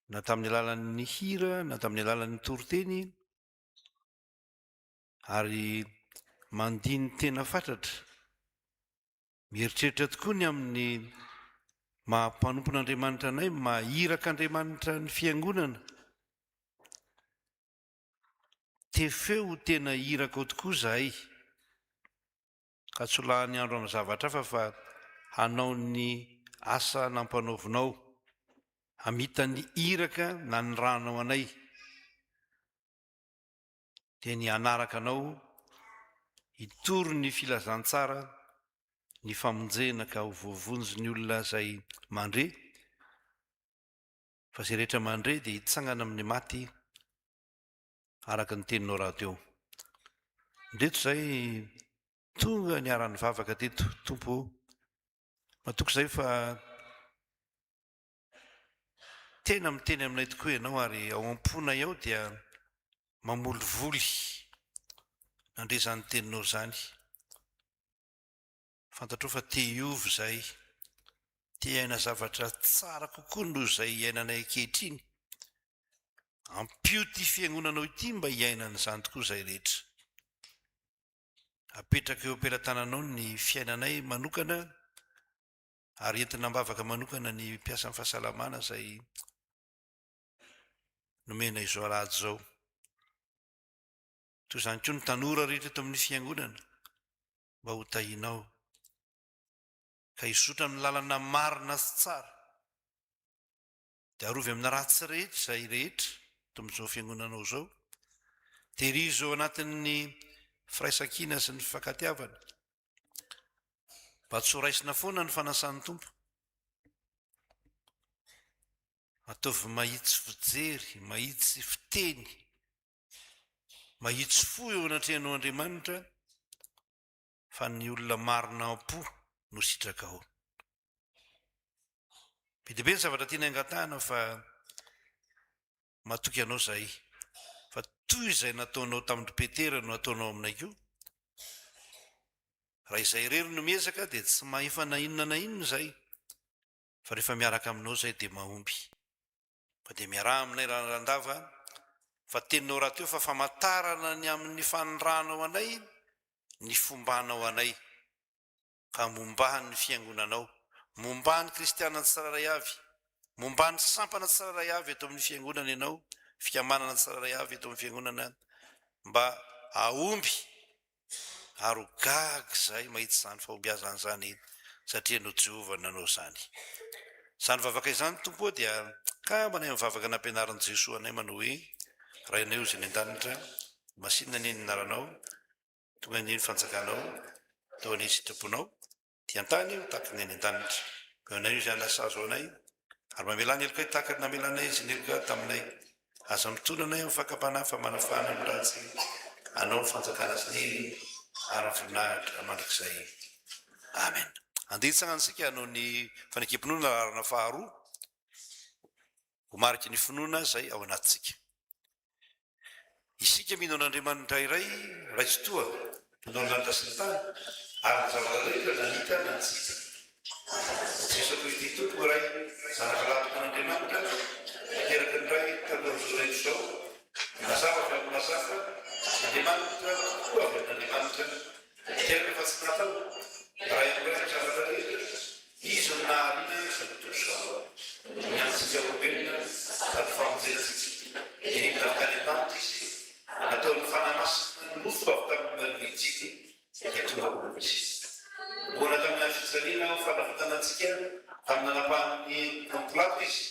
na tamin'ny alalan'ny hira na tamin'ny alalan'ny toriteny, ary mandiny tena fatratra, mieritreritra tokoa ny amin'ny mampanompon'Andriamanitra anay, mahirak'Andriamanitra ny fiangonana. Tefeo tena hiraka ao tokoa zahay, ka tsy ho lahany andro amin'ny zavatra hafa fa hanao ny asa nampanaovinao, hamita ny hiraka na ny ranao anay, dia ny anaraka anao hitory ny filazantsara, ny famonjena ka ho voavonjy ny olona izay mandre, fa izay rehetra mandre dia hitsangana amin'ny maty araka ny teninao raha teo. Ndreto zay tonga ny aran'ny vavaka teto tompo, matoko izay fa tena miteny aminay tokoa ianao, ary ao am-ponay ao dia mamolivoly nandrezan'ny teninao zany. Fantatrao fa te hiovy zay, te hiaina zavatra tsara kokoa noho izay hiainanay ankehitriny. Ampio ty fiangonanao ity mba hiainana izany tokoa izay rehetra. Apetraka eo am-pelantananao ny fiainanay manokana, ary entina mbavaka manokana ny mpiasa amin'ny fahasalamana izay nomena izao alahady izao. Toy izany koa ny tanora rehetra eto amin'ny fiangonana, mba ho tahinao ka hisotra amin'ny lalana marina sy tsara, dia arovy amina ratsy rehetra izay rehetra eto amin'izao fiangonanao izao, tehirizo ao anatin'ny firaisan-kina sy ny fifankatiavana, mba tsy ho raisina foana ny fanasan'ny tompo. Ataovy mahitsy fijery, mahitsy fiteny, mahitsy fo eo anatrehanao Andriamanitra, fa ny olona marina am-po no sitraka ao. Be dia be ny zavatra tiana angatahana, fa matoky anao zay, fa toy izay nataonao tamin'ny Petera no ataonao aminay koa. Raha izay rery no miezaka dia tsy mahefa na inona na inona zay, fa rehefa miaraka aminao zay dia mahomby. Fa dia miaraha aminay randava, fa teninao raha teo fa famantarana ny amin'ny fanondranao anay, ny fombanao anay, ka mombahan ny fiangonanao, mombahan kristianina tsiraray avy, mombahan sampana tsiraray avy eto amin'ny fiangonana ianao, fikamanana tsiraray avy eto amin'ny fiangonana, mba ahomby ary ho gaga zay mahitsy izany fahombiazana zany, satria no Jehovah nanao izany. Izany vavaka izany tompo dia ka manay mivavaka nampianaran'i Jesosy anay manao hoe: raha ianao izay ny an-danitra, masinina ny anaranao, tonga ny fanjakanao, tao any sitraponao, ty an-tany tahaka ny any an-danitra. Eo anay izay anasazo anay, ary mamela ny eloka tahaka namelanay izy ny eloka taminay. Aza mitona anay amin'ny fakapanahy fa manafahana amin'ny ratsy, anao ny fanjakana sy ny ary ny voninahitra mandrakizay. Amen. Anditsana antsika hanao ny fanekem-pinoana arana faharoa, ho mariky ny finoana zay ao anatsika. Isika mino an'Andriamanitra iray, raitsotoa, mino an'Andriamanitra sy ny tany, ary ny zavatra rehetra nanita na nitsika. Jesoly Kristy tompo iray, zanaka latoko an'Andriamanitra, miteraka ny ray taloha zao rehetra zao, mazava avy amin'ny mazava, Andriamanitra tokoa avy amin'Andriamanitra, miteraka fa tsy natao, ray amin'ny zavatra rehetra, izy no naharina izay tontolo zao. Ny antsika olombelona, sady famonjenantsika, enina Andriamanitra izy, nataony fanamasina ny nofo avy tamin'ny Ejipty, dia tonga olombelona. Mbola tamin'ny fijaliana fanavotana antsika, tamin'ny nanapahan'ny Pilato izy,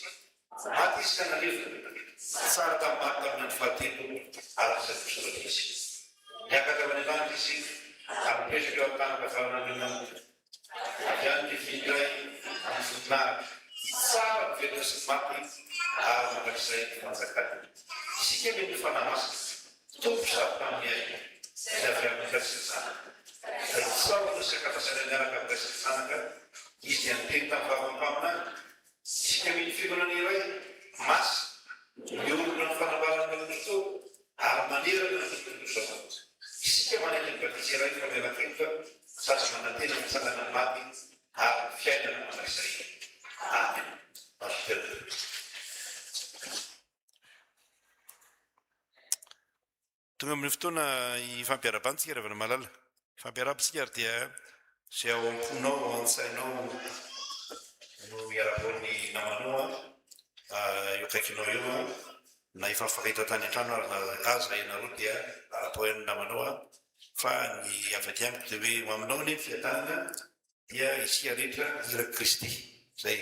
maty izy ka nalevina, tsara tamin'ny maty tamin'ny fahatelo, araka izay nosoratra izy. Niakatra amin'ny Andriamanitra izy, ary mipetraka eo amin'ny tanam-pahafanan'Andriamanitra. Avy any ny vidray amin'ny voninahitra, tsara mivelona sy maty, ary mandrakizay fanjakana. Isika mino fanamasina, tompo sady tamin'ny aina, izay avy amin'ny Kristy zanaka. Raha itsaona no sakafasana miaraka amin'ny Kristy zanaka, izy dia niteny tamin'ny vavampaminany. Isika mino fiangonana iray, masy, miorona ny fanambarana ny tao, ary manerana ny tontolo zao. Isika manaiky ny baptisy iray fa miara-keloka, sady manantena ny fitsangana ny maty, ary fiainana manasay amen. tonga amin'ny fotoana ifampiarabantsika ravana malala fampiarabitsika ary dia zay ao am-ponao antsainao no iarabony namanoa eo akaikinao eo na efa mifakahita tany an-trano ary na aza ianareo dia arapoen'ny namanoa fa ny avady amiko dia hoe aminao ny fiadanana dia isia rehetra iraky Kristy zay.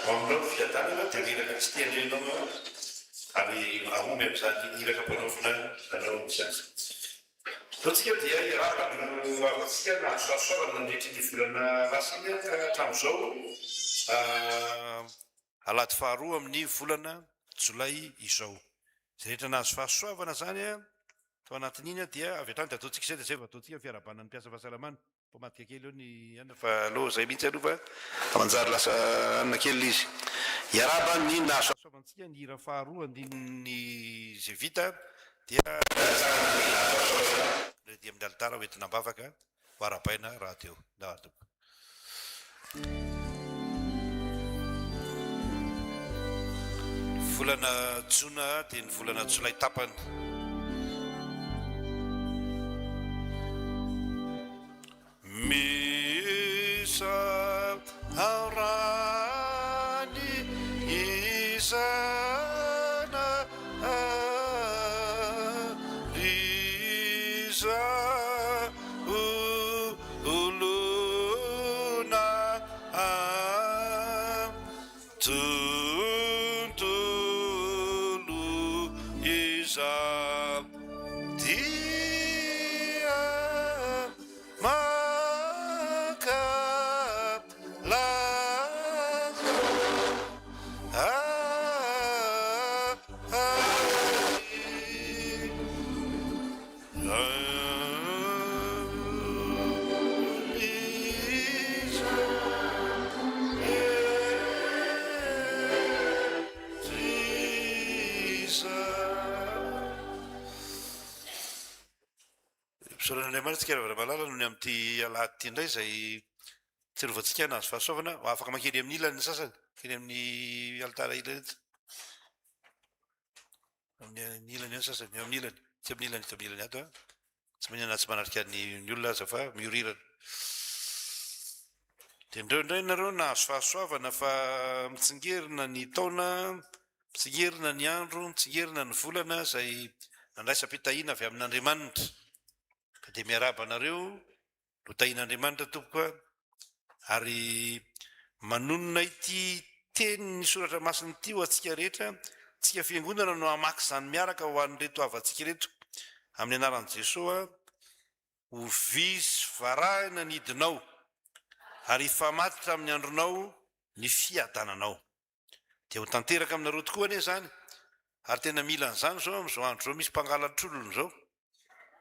Aminao fiadanana dia iraka Kristy andrenao ary ahomby amin'izany iraka mpanaovina anao amin'izany. Totsika dia iarahaba avatsika na soasoavana nandritra ny volana lasiny ka hatramin'izao alady faharoa amin'ny volana jolay izao. Zay rehetra nahazo fahasoavana zany tao anatin'iny dia avy hatrany dia ataontsika izay dia zay vao ataontsika fiarabanana ny mpiasa fahasalamana. Pomadika kely eo ny anna fa aloha zay mihitsy aloha fa manjary lasa anna kely izy. Iaraba ny nahazo fahasoavantsika ny hira faharoa andininy zay vita dia dia amin'ny alitara hoentina mbavaka ho arapaina raha teo nato. Volana jona dia ny volana jolay tapany. Misa aurani isana risa uluna tuntulu isa dia Andriamanitsika ravana malala no ny amin'ity alahady ity indray zay tserovantsika nahazo fahasoavana afaka makeny amin'ny ilany sasany keny amin'ny alitara ilany eto amin'ny ilany eny sasany amin'ny ilany tsy amin'ny ilany ito amin'ny ilany ato tsy manana tsy manarika ny olona aza fa miorirana dia indreo indray nareo nahazo fahasoavana fa mitsingerina ny taona mitsingerina ny andro mitsingerina ny volana zay nandraisam-pitahiana avy amin'Andriamanitra dia miarabanareo no tahin'Andriamanitra tompoka ary manonona ity teny ny soratra masiny ity ho antsika rehetra tsika fiangonana no hamaky izany miaraka ho an'reto avantsika reto amin'ny anaran'i Jesosy ho visy varahina ny hidinao ary hifamatitra amin'ny andronao ny fiadananao dia ho tanteraka aminareo tokoa anie zany ary tena mila an'izany zao amin'izao andro zao misy mpangalatsolony zao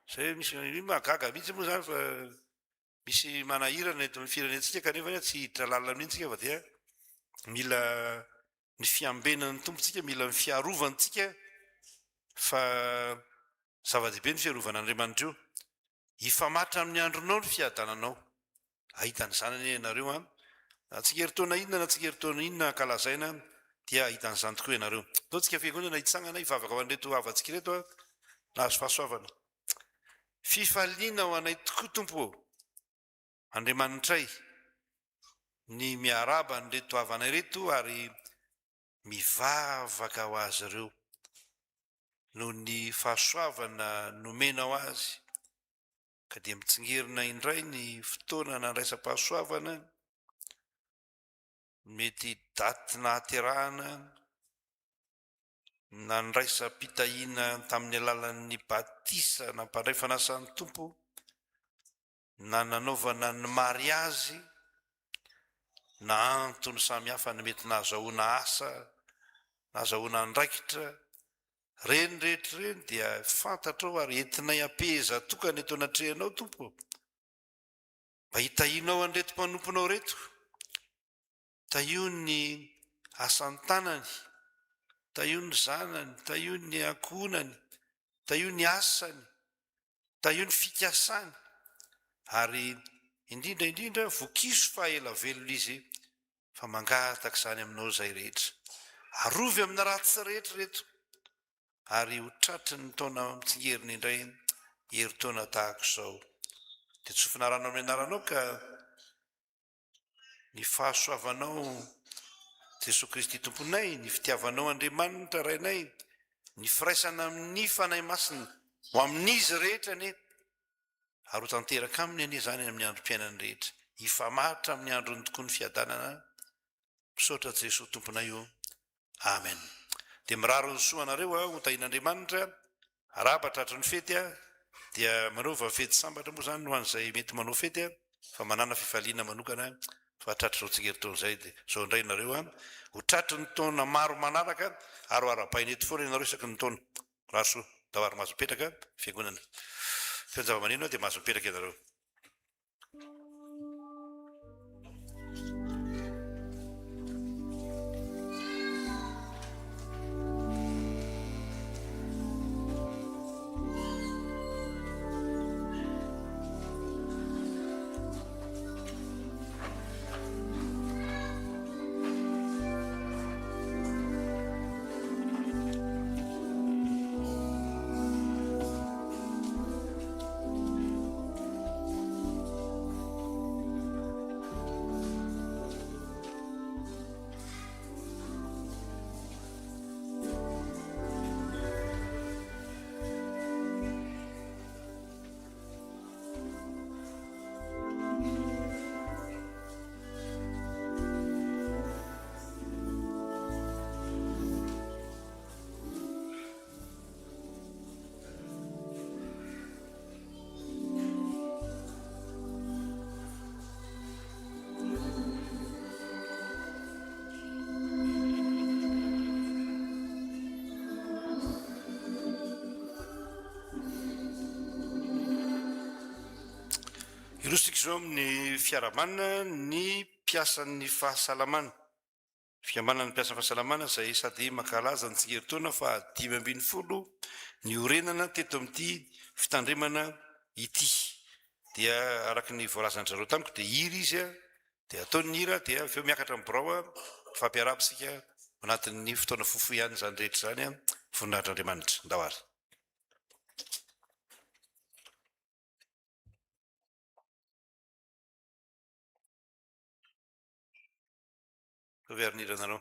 zay misy mahagaga mihitsy moa zany fa misy manahirana eto amin'ny firenentsika kanefa tsy hiditra lalina amin'intsika fa dia mila ny fiambenan'ny tompontsika mila ny fiarovantsika fa zava-dehibe ny fiarovan'Andriamanitra io hifamatra amin'ny andronao ny fiadananao ahitany zanany ianareo na tsingeritaona inona na tsingeritaona inona kalazaina dia ahitany zany tokoa ianareo ataontsika fiangonana hitsangana hivavaka ho an'reto avantsika reto nahazo fahasoavana. Fifaliana ho anay tokoa tompo Andriamanitray ny miaraba ny reto havanay reto ary mivavaka ho azy ireo noho ny fahasoavana nomenao azy ka dia mitsingerina indray ny fotoana nandraisam-pahasoavana mety daty nahaterahana nandraisam-pitahiana tamin'ny alalan'ny batisa nampandray fanasan'ny tompo na nanaovana ny mariazy na antony samihafa ny mety nahazoana asa nazahoana ndraikitra reny rehetra reny dia fantatra ao ary entinay ampeza tokany eto anatrehanao tompo, mba hitahinao anreto mpanomponao reto, taio ny asantanany, taio ny zanany, taio ny ankonany, taio ny asany, taio ny fikasany, ary indrindraindrindra vokiso fa ela velona izy fa mangataka izany aminao zay rehetra, arovy amina ratsy rehetra reto, ary ho tratry ny taona mitsingeriny indray heri-taona tahako izao. Dia tsy finaranao amin'ny anaranao ka ny fahasoavanao Jesosy Kristy tomponay, ny fitiavanao Andriamanitra rainay, ny firaisana amin'ny fanahy masina ho amin'izy rehetra ane, ary ho tanteraka aminy anie zany amin'ny androm-piainany rehetra, hifamatra amin'ny androny tokoa ny fiadanana. Misaotra Jesosy tomponay io, amen. Dia miraro ny soanareo ho tahin'Andriamanitra arabatratra ny fety dia manaova fety sambatra moa zany ho an'izay mety manao fety fa manana fifaliana manokana fa tratra zao tsingeritaon'izay. Dia zao indray nareo ho tratry ny taona maro manaraka ary arabaina eto foana ianareo isaky ny taona. Raso davary mahazo mipetraka fiangonana fianjava-maneno dia mahazo mipetraka ianareo. Irosika izao amin'ny fiaramanina ny piasan'ny fahasalamana. Fikambanana ny piasan'ny fahasalamana izay sady mankalaza ny tsingeritaona fa 540 ny orenana teto amin'ity fitandremana ity. Dia araka ny voalazany zareo tamiko dia hira izy dia ataony ny hira dia avy eo miakatra amin'ny birao fampiarapitsika anatin'ny fotoana fofo ihany zany rehetra zany voninahitran'Andriamanitra ndawary. Verni renarò.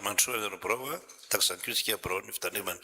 Mansoa brao takzankusika brao ny fitanemana.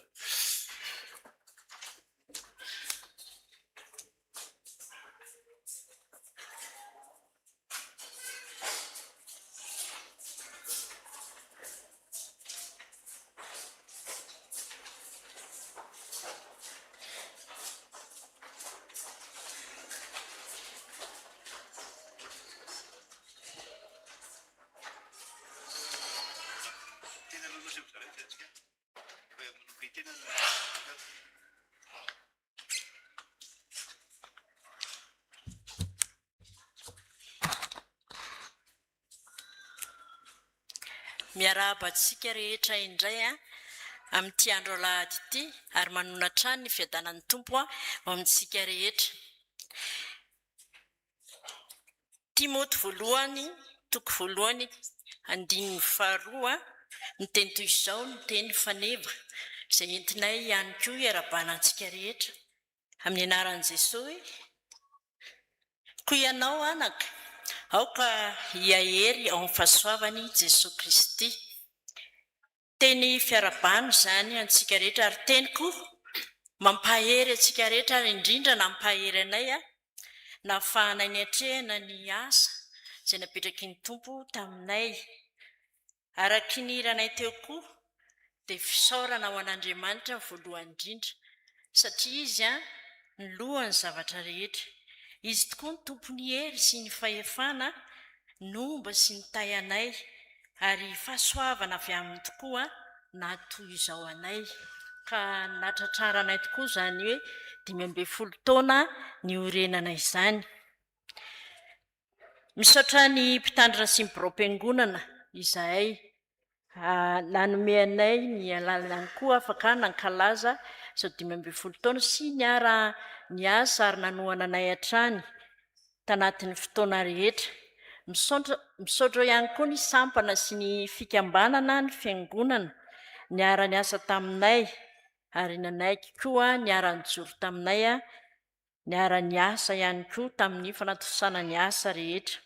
Miarabantsika rehetra indray amin'ity andro alahady ity ary manonatra ny fiadanan'ny tompo ao amintsika rehetra. Timoty voalohany, toko voalohany, andininy faharoa, ny teny toy izao ny teny faneva izay entinay ihany koa iarabanantsika rehetra amin'ny anaran'i Jesosy. Koa ianao anaka, aoka hiahery ao amin'ny fahasoavany Jesosy Kristy. Teny fiarabany zany antsika rehetra ary teny koa mampahery antsika rehetra ary indrindra nampahery anay nahafahanay ny hatrehana ny asa izay napetraky ny tompo taminay. Araky ny iranay teo koa dia fisaorana ho an'Andriamanitra voalohany indrindra satria izy ny lohan'ny zavatra rehetra. Izy tokoa ny tompony hery sy ny fahefana, nomba sy ny tay anay ary fahasoavana avy aminy tokoa natoy izao anay. Ka natratraranay tokoa zany hoe 15 taona ny orenana izany. Misaotra ny mpitandrina sy mpiroam-piangonana izahay nanome anay ny alalany koa afaka nankalaza izao 15 taona sy niara ny asa ary nanohana anay hatrany tanatin'ny fotoana rehetra. Misaotra ihany koa ny sampana sy ny fikambanana ny fiangonana niara ny asa taminay ary nanaiky koa niara nijoro taminay, niara ny asa ihany koa tamin'ny fanatosana ny asa rehetra.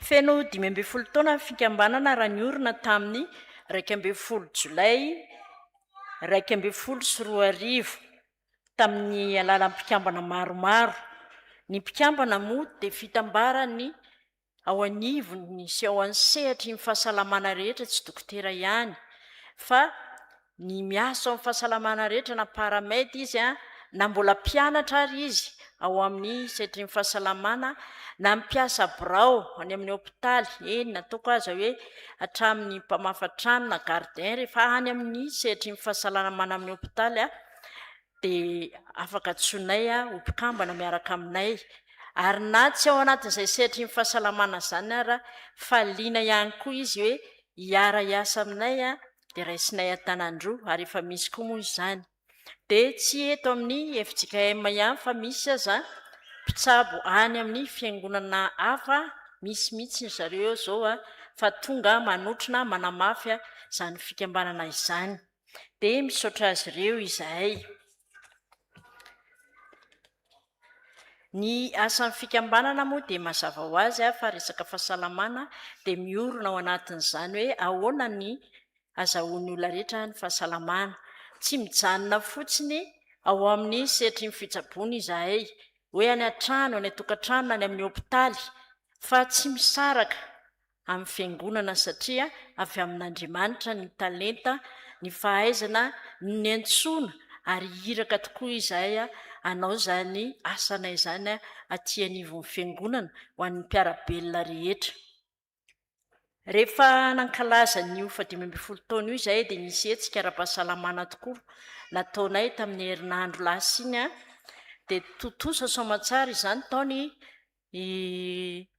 Feno 15 taona fikambanana raha niorina tamin'ny 12 Jolay 2024 tamin'ny alalam-pikambana maromaro. Ny mpikambana moa dia fitambarany ao anivony sy ao ansehatra ny fahasalamana rehetra, tsy dokotera ihany fa ny miasa ao amin'ny fahasalamana rehetra na paramedy izy na mbola mpianatra ary izy ao amin'ny sehatry ny fahasalamana na mpiasa birao any amin'ny hopitaly nataoko aza hoe hatramin'ny mpamafa-trano na gardien rehefa any amin'ny sehatry ny fahasalamana amin'ny hopitaly dia afaka tsonay ho mpikambana miaraka aminay. Ary na tsy ao anatin'izay sehatry ny fahasalamana zany ara fa liana ihany koa izy hoe hiara hiasa aminay dia raisinay an-tanandroa ary efa misy koa moa izany. Dia tsy eto amin'ny FJKM ihany fa misy aza mpitsabo any amin'ny fiangonana hafa, misy mihitsy ny zareo zao fa tonga manotrona manamafy zany fikambanana izany. Dia misaotra azy ireo izahay. Ny asan'ny fikambanana moa dia mazava ho azy fa resaka fahasalamana dia miorona ao anatin'izany hoe ahoana ny azahoan'ny olona rehetra ny fahasalamana. Tsy mijanona fotsiny ao amin'ny sehatry ny fitsaboana izahay hoe any an-trano, any an-tokantrano, any amin'ny hopitaly, fa tsy misaraka amin'ny fiangonana satria avy amin'Andriamanitra ny talenta, ny fahaizana, ny antsoina ary hiraka tokoa izahay anao zany asanay zany aty anivon'ny fiangonana ho an'ny mpiarabelona rehetra. Rehefa nankalaza ny 15 taona io izahay dia nisy hetsika ara-pahasalamana tokoa nataonay tamin'ny herinandro lasiny dia totosa soamantsara izany tao ny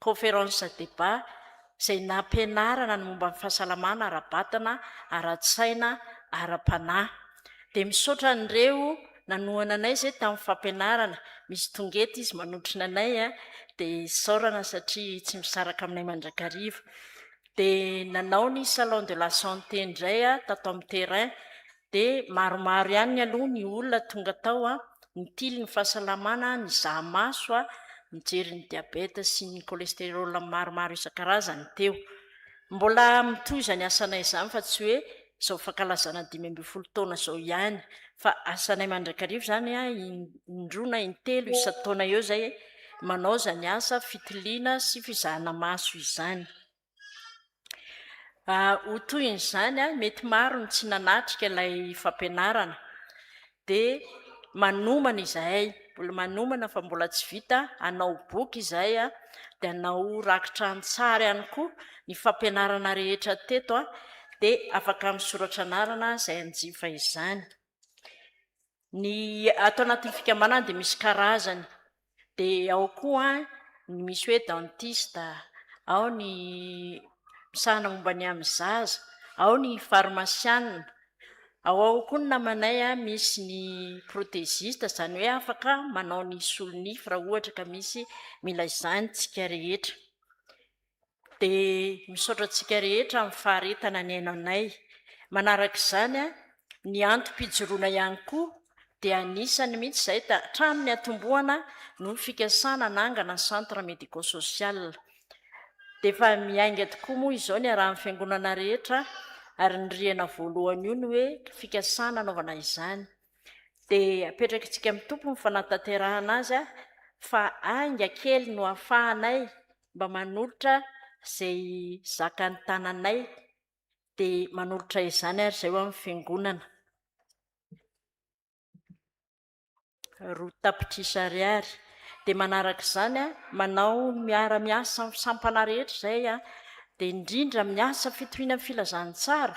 conférence débat izay nampianarana ny momba ny fahasalamana ara-batana, ara-tsaina, ara-panahy. Dia misaotra an'ireo nanoana anay zay tamin'ny fampianarana, misy tongety izy manotrina anay a, dia saorana satria tsy misaraka aminay mandrakariva. Dia nanao ny salon de la santé indray a tato amin'ny terrain, dia maromaro ihany aloha ny olona tonga tao a, nitily ny fahasalamana, ny zahamaso a, mijery ny diabeta sy ny cholestérol maromaro isan-karazany teo. Mbola mitohy ny asanay izany fa tsy hoe izao fankalazana 15 taona izao ihany, fa asanay mandrakariva zany a indroa na intelo isan-taona eo zay manao zany asa fitiliana sy fizahana maso izany. Ho toyin'izany a, mety maro ny tsy nanatrika ilay fampianarana, dia manomana izahay, mbola manomana fa mbola tsy vita, anao boky izahay a, dia anao rakitra an-tsary ihany koa ny fampianarana rehetra teto a, dia afaka misoratra anarana izay anjifa izany. Ny ato anatin'ny fikambanana dia misy karazany, dia ao koa ny misy hoe dentiste, ao ny misahana momba ny amin'ny zaza, ao ny pharmacienne, ao koa ny namanay a misy ny protésiste, izany hoe afaka manao ny solonify raha ohatra ka misy mila izany tsika rehetra. Dia misaotra antsika rehetra amin'ny faharetana ny ainanay. Manaraka izany a, ny antom-pijoroana ihany koa dia anisany mihitsy izay hatramin'ny atombohana no fikasana nangana centre médico social. Dia efa miainga tokoa moa izao ny arahan'ny fiangonana rehetra, ary ny rihana voalohany io ny hoe fikasana anaovana izany. Dia apetraka itsika amin'ny tompo ny fanatanterahana azy a, fa ainga kely no ahafahanay mba manolotra izay zakany tananay, dia manolotra izany ary izay ho amin'ny fiangonana. Roa tapitrisa ariary. Dia manaraka izany a, manao miara-miasa amin'ny sampana rehetra izay a, dia indrindra miasa fitohina filazantsara,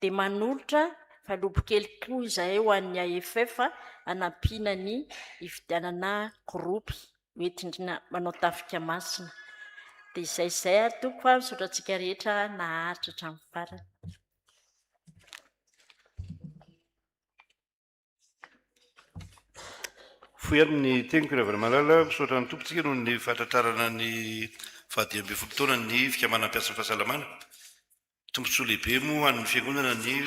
dia manolotra valopokely koa izahay ho an'ny AFF hanampiana ny ifidianana gropy hoentindrina manao tafika masina. Dia izay atoko a, misaotra antsika rehetra naharitra hatramin'ny farany. Foy ihany ny teniko ravana malala, misaotra ny tompontsika noho ny fahatratrarana ny 15 taona ny fikamanam-piasa fahasalamana. Tombontsoa lehibe moa an'ny fiangonana ny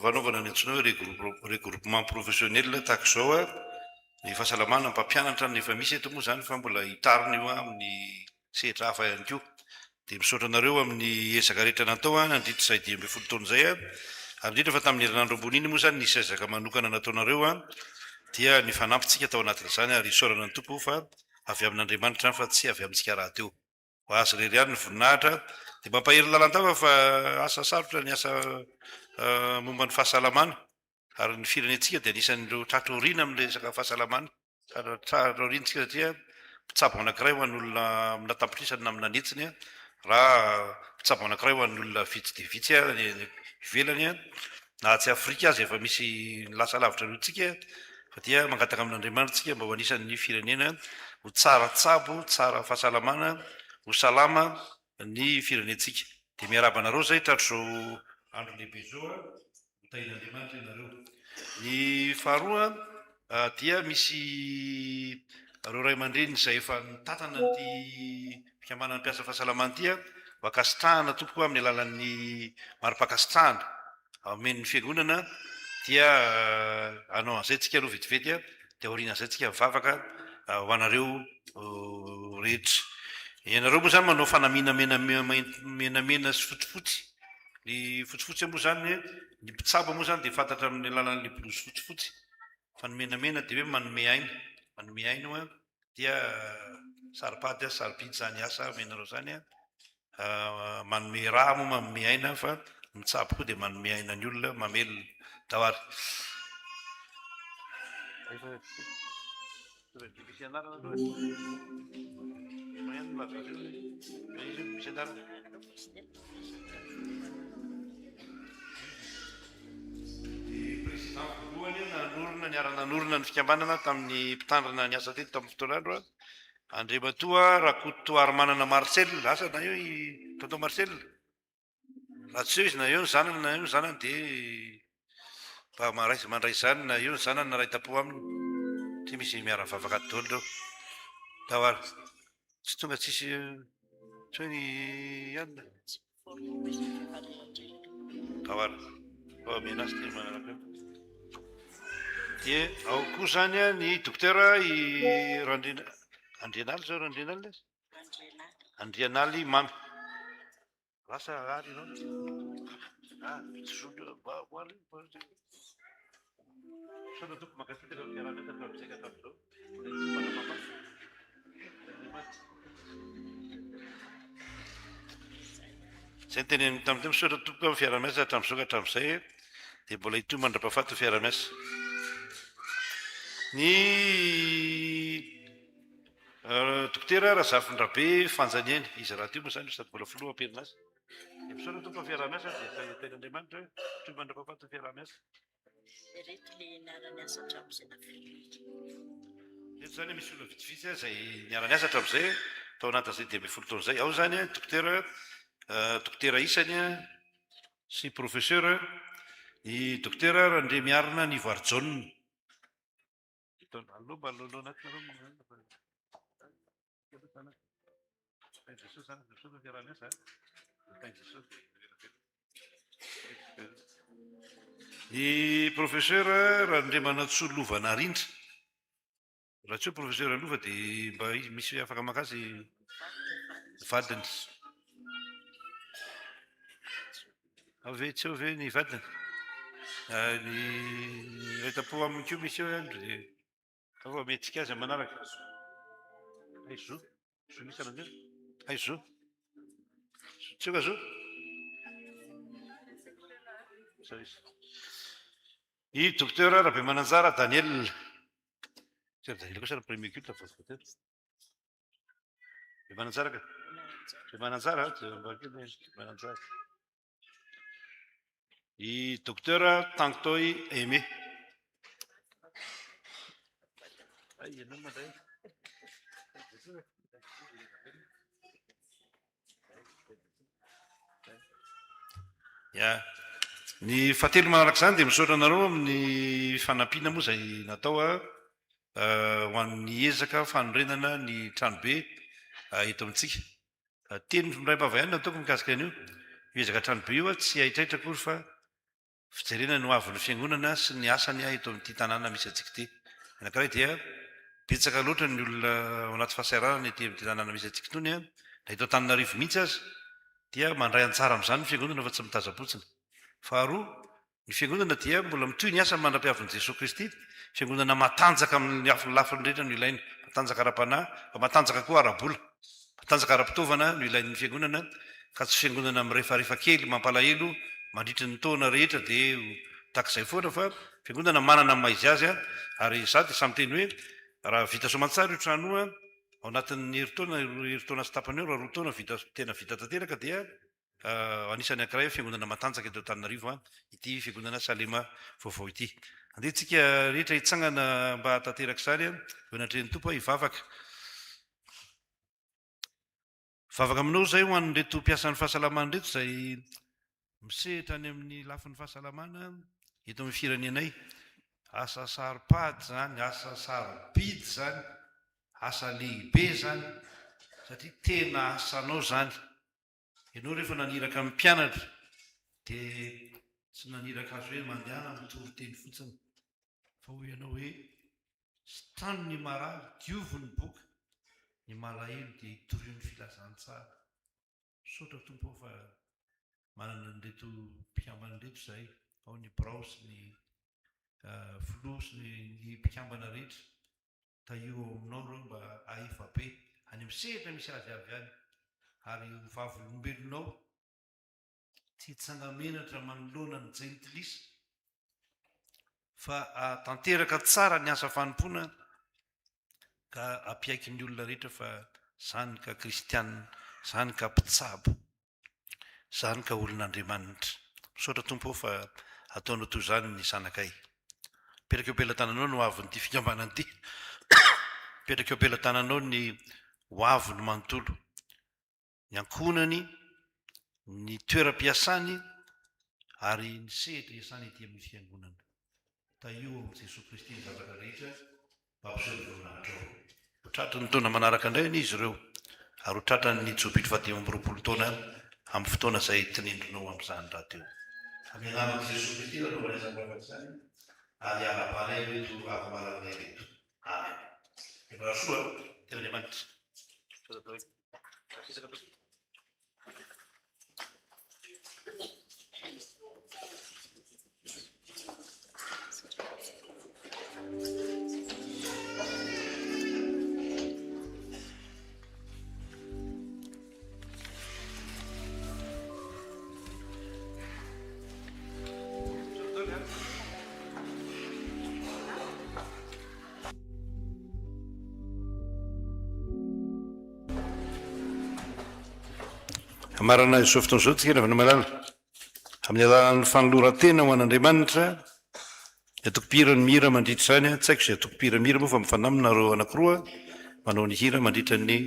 vanaovana ny antsoina hoe regroupement professionnel tahaka izao a, ny fahasalamana mpampianatra ny efa misy eto moa zany fa mbola hitarina io amin'ny sehatra hafa ihany koa. Dia misaotra anareo amin'ny ezaka rehetra natao a, nandritra izay 15 taona izay a, ary indrindra fa tamin'ny herinandro ambony iny moa zany nisy ezaka manokana nataonareo a, dia ny fanampintsika tao anatin'izany ary isaorana ny tompo fa avy amin'Andriamanitra fa tsy avy amintsika raha teo. Ho azy rery ihany ny voninahitra, dia mampahery lalan-tava fa asa sarotra ny asa momba ny fahasalamana, ary ny firenentsika dia anisan'ireo tratra oriana amin'ilay resaka fahasalamana. Tratra oriantsika satria mpitsabo anankiray ho an'olona amina tampitrisany na amina netsiny a, raha mpitsabo anankiray ho an'olona vitsy dia vitsy a ivelany a, na tsy Afrika azy efa misy lasa lavitra antsika, fa dia mangataka amin'Andriamanitra tsika mba ho anisan'ny firenena ho tsara tsabo, tsara fahasalamana, ho salama ny firenentsika. Dia miarabanareo zay tratrizao andro lehibe zao a, hotahin'Andriamanitra ianareo. Ny faharoa dia misy reo ray aman-dreny izay efa nitatana ty fikamanana mpiasa fahasalamana ty a, ho akasitrahana tompoko amin'ny alalan'ny mari-pakasitrahana amen'ny fiangonana, dia anao an'izay tsika aloha vetivety a, dia aoriana izay tsika mivavaka ho anareo rehetra. Ianareo moa zany manao fanamiana menamena sy fotsifotsy. Ny fotsifotsy moa zany, ny mpitsabo moa zany dia fantatra amin'ny alalan'le blouse fotsifotsy, fa ny menamena dia hoe manome aina a, dia saripady a saripidy zany asa amenareo zany a, manome raha moa manome aina, fa mitsabo koa dia manome aina ny olona, mamelona dahoary. Nanorina ny fikambanana tamin'ny mpitandrana ny asa teto tamin'ny fotoan'andro a, Andriamatoa Rakotoary manana Marcel, asa na eo i tonton Marcel, raha tsy eo izy na eo ny zanany na eo ny zanany dia mba mandray izany na io ny zanany na ray tapo aminy tsy misy miaravavaka daholo reo tahoara tsy tonga tsisy tsy hoe ny anina tahoara mena azy ty manaraka dia ao koa zany a ny dokotera andrianaly zao randrianaly andrianaly mamy lasa ary zay nyteneny tamin'izay misaotra tompoka amin'ny fiara-miasa hatramin'izao ka hatramin'izay dia mbola hitomany mandra-pahafaty fiara-miasa ny dokotera Razafindrabe Fanjaniany izy raha teo moa zany sady mbola filoha amperinasa dia misaotra tompoka amin'ny fiara-miasa dia ten'Andriamanitra hoe hitomany mandra-pahafaty fiara-miasa eto zany misy olona vitsivitsy zay niara-niasa hatramin'izay tao anatin'izay 2 taona zay ao zany a dokotera isany a sy professeur ny dokotera Randre Miarina ny Varjaona ny professeur Randre Manatsolovana Rindra raha tsy hoe professeur Lova dia mba misy afaka makazy vadiny ave tsy eo ve ny vadiny ny retapo aminy keo misy eo andro dia fa metsika azy manaraka aizo misy anandeo aizo tsy eo ka zo ny docteur Rabe Mananjara Daniel koa sana premier culte Mananjara ka Mananjara Mananjara i docteur Tangtoy Aimé ny fahatelo manaraka izany dia misaotra anareo amin'ny fanampiana moa zay natao ho an'ny ezaka fanorenana ny tranobe eto amintsika teny ray mpavay ihany nataoko mikasika an'io ezaka tranobe io a tsy aitraitra akory fa fijerena no avin'ny fiangonana sy ny asany eto amin'ity tanàna misy antsika ity anankiray dia betsaka loatra ny olona ao anaty fahasahiranana ety amin'ity tanàna misy antsika itony a na eto Antananarivo mihitsy azy dia mandray antsara amin'izany ny fiangonana fa tsy mitaza-potsiny faharoa ny fiangonana dia mbola mitoy ny asa mandra-piavin'i Jesosy Kristy fiangonana matanjaka amin'ny lafiny rehetra no ilaina matanjaka ara-panahy fa matanjaka koa ara-bola matanjaka ara-pitaovana no ilain'ny fiangonana ka tsy fiangonana mirefarefa kely mampalahelo mandritry ny taona rehetra dia takizay foana fa fiangonana manana maizy azy a ary za dia samy teny hoe raha vita soamantsara io tranoa ao anatin'ny heritaona sy tapany eo raha 2 taona tena vita tanteraka dia anisany ankiray fiangonana matanjaka eto Antananarivo ity fiangonana Salema vaovao ity andehantsika rehetra hitsangana mba tanteraka izany eo anatrehan'ny tompo hivavaka aminao zay ho an'reto mpiasan'ny fahasalamana reto zay misehatra any amin'ny lafin'ny fahasalamana eto amin'ny firenenay asa saripady zany asa sarobidy zany asa lehibe zany satria tena asanao zany ianao rehefa naniraka amin'ny mpianatra dia tsy naniraka azy hoe mandehana mitory-teny fotsiny fa ho ianao hoe strano ny marary diovo ny boka ny malahelo dia hitorio ny filazantsara misaotra tompo ao fa manana nyreto mpikambana reto zay ao ny brao sy ny filo sy ny mpikambana rehetra taio aminao reo mba ahefa be any misehatra misy azy avy any ary vavolombelonao tsy hitsangamenatra manoloana ny jentilisa fa tanteraka tsara ny asa fanompoana ka ampiaiky ny olona rehetra fa zany ka kristianina zany ka mpitsabo zany ka olon'Andriamanitra misaotra tompo ao fa ataonao toy zany ny zanakay petraka eo am-pelantananao no avin'ity fikambanana ity petraka eo am-pelantananao ny ho avy ny manontolo ny ankonany ny toeram-piasany ary ny sehatra iasany ety amin'ny fiangonana taio amin'i Jesosy Kristy ny zavatra rehetra mampiseho ny voninahitra ao. Ho tratran'ny taona manaraka indray ny izy ireo, ary ho tratran'ny jobily fahatelo amby roapolo taona amin'ny fotoana izay tinindronao amin'izany raha teo. Amin'ny anaran'i Jesosy Kristy raha izany izany, ary ala-balay reto ava-maranay reto. Amen. Raha soa tena Andriamanitra. Marana izao fotoana izao tsika rehefa malala amin'ny alalan'ny fanoloran-tena ho an'Andriamanitra atokopira ny mihira mandritra izany, tsy haiko izay atokopira mihira moa fa mifanamina reo anankiroa manao ny hira mandritra ny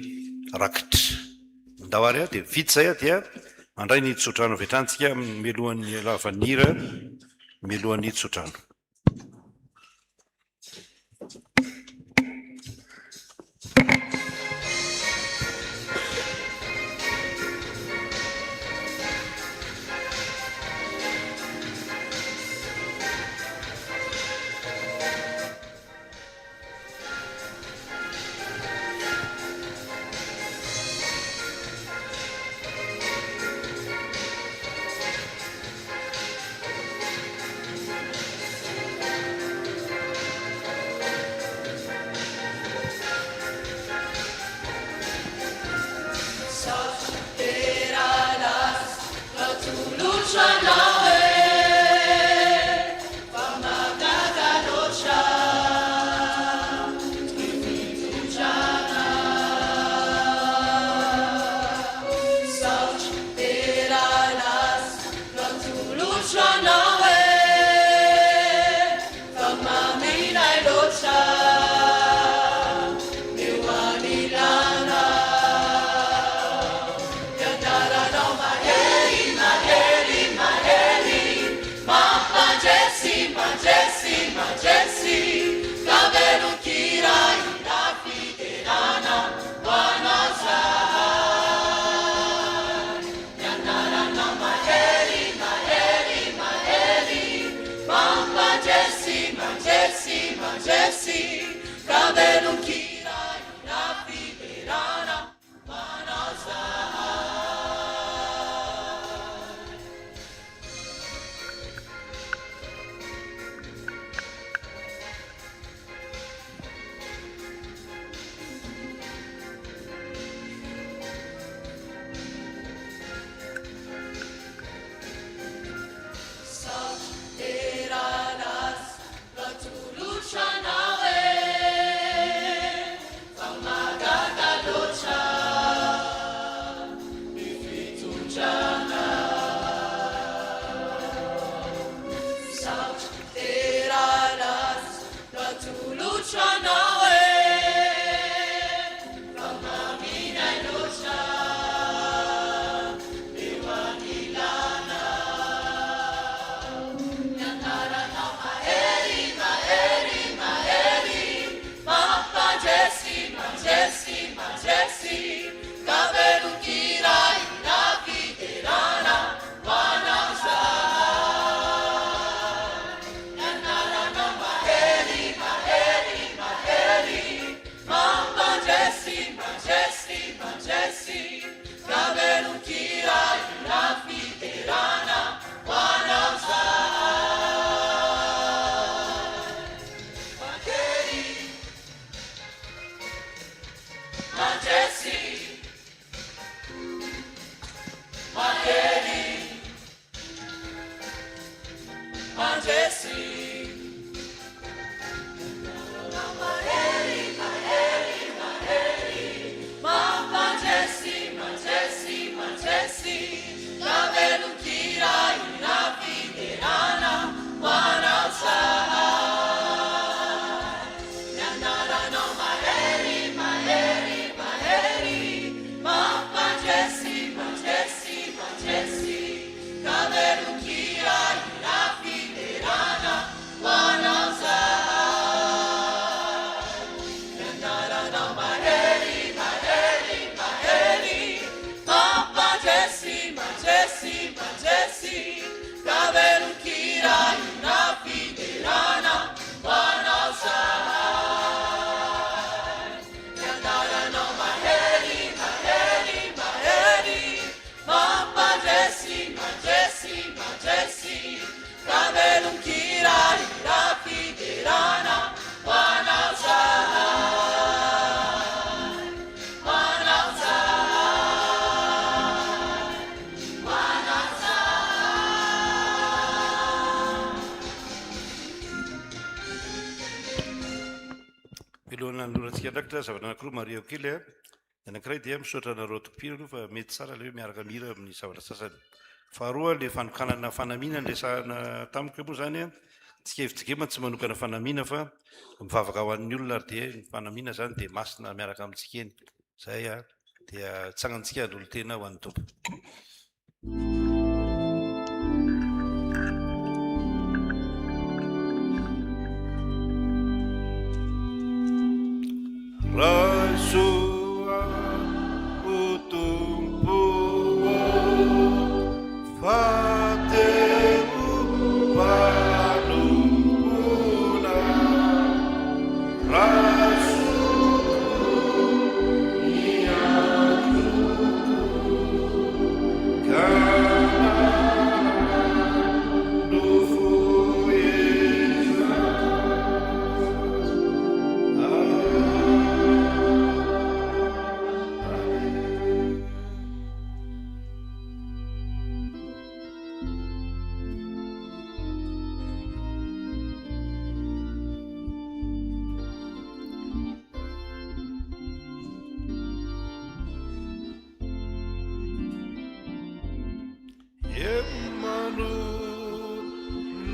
rakitra. Ndao ary dia vita izay dia mandray ny tsotrano avy hatrany mialohan'ny alavan'ny hira, mialohan'ny tsotrano. antsika ndrakitra zavatra anankiroa maria kely a anankiray dia misaotra nareo tompiro aloha fa mety tsara le hoe miaraka mira amin'ny zavatra sasany faharoa le fanokanana fanamina nresahana tamiko moa zany a tsika evitrigema tsy manokana fanamina fa mivavaka ho an'ny olona ary dia ny fanamina zany dia masina miaraka amintsika eny zay a dia tsangantsika n'olo tena ho an'ny tompo Raisua utumpuo fateu panumpuna rasuku iatu kana nufuisa Emanu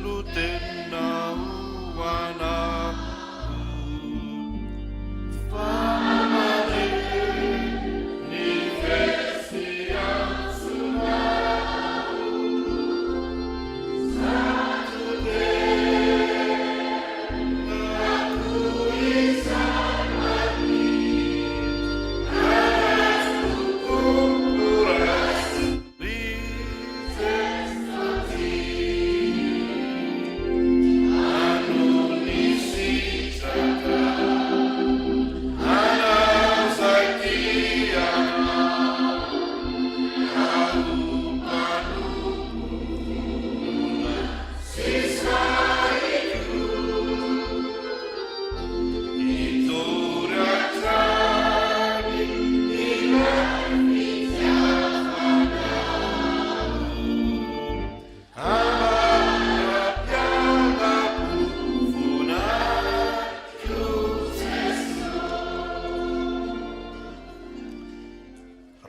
lutena wana famare nifesiam sunahu satude aku isamani arastu kumpuras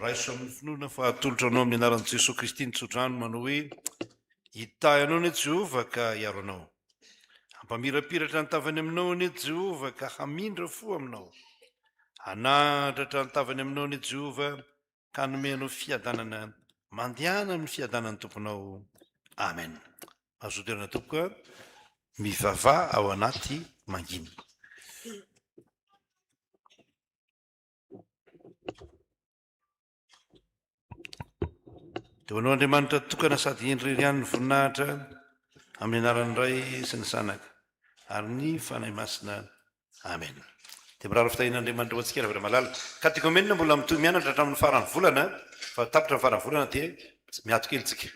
raiso amin'ny finoana fa atolotra anao amin'ny anaran'i Jesosy Kristy nitsodrano manao hoe hitahy anao anie Jehovah ka hiaro anao hampamirapiratra ny tavany aminao anie Jehovah ka hamindra fo aminao hanandratra ny tavany aminao anie Jehovah ka hanome anao fiadanana mandehana amin'ny fiadanan'ny tomponao amen azoterana tompoka mivava ao anaty manginy dia hoanao Andriamanitra tokana sady endrery ihany ny voninahitra amin'ny anaran'ny Ray sy ny Sanaka ary ny fanahy masina amen dia mirara fitahin'Andriamanitra ho antsika ravera malala ka tiako amenina mbola mitohy mianatra hatramin'ny faran'ny volana fa tapitra ny faran'ny volana dia miato kely tsika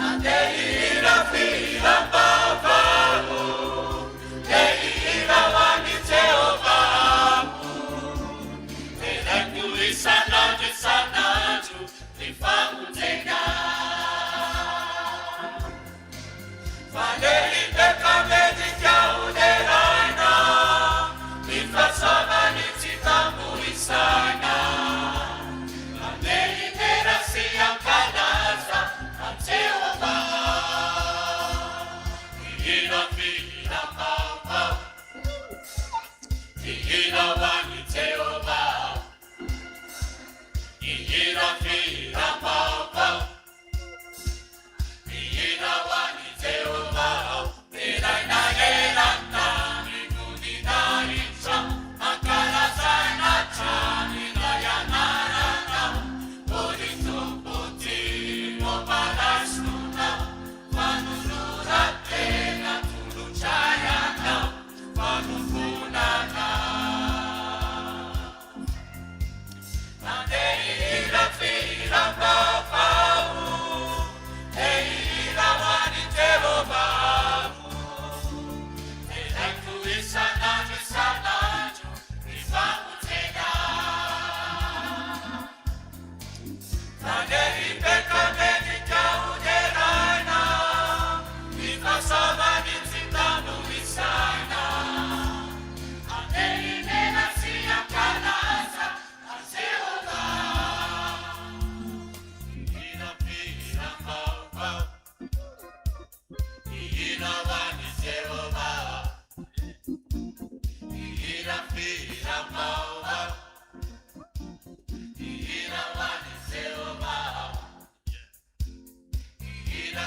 Ante ira fila Ihina fihina papa, ihina wani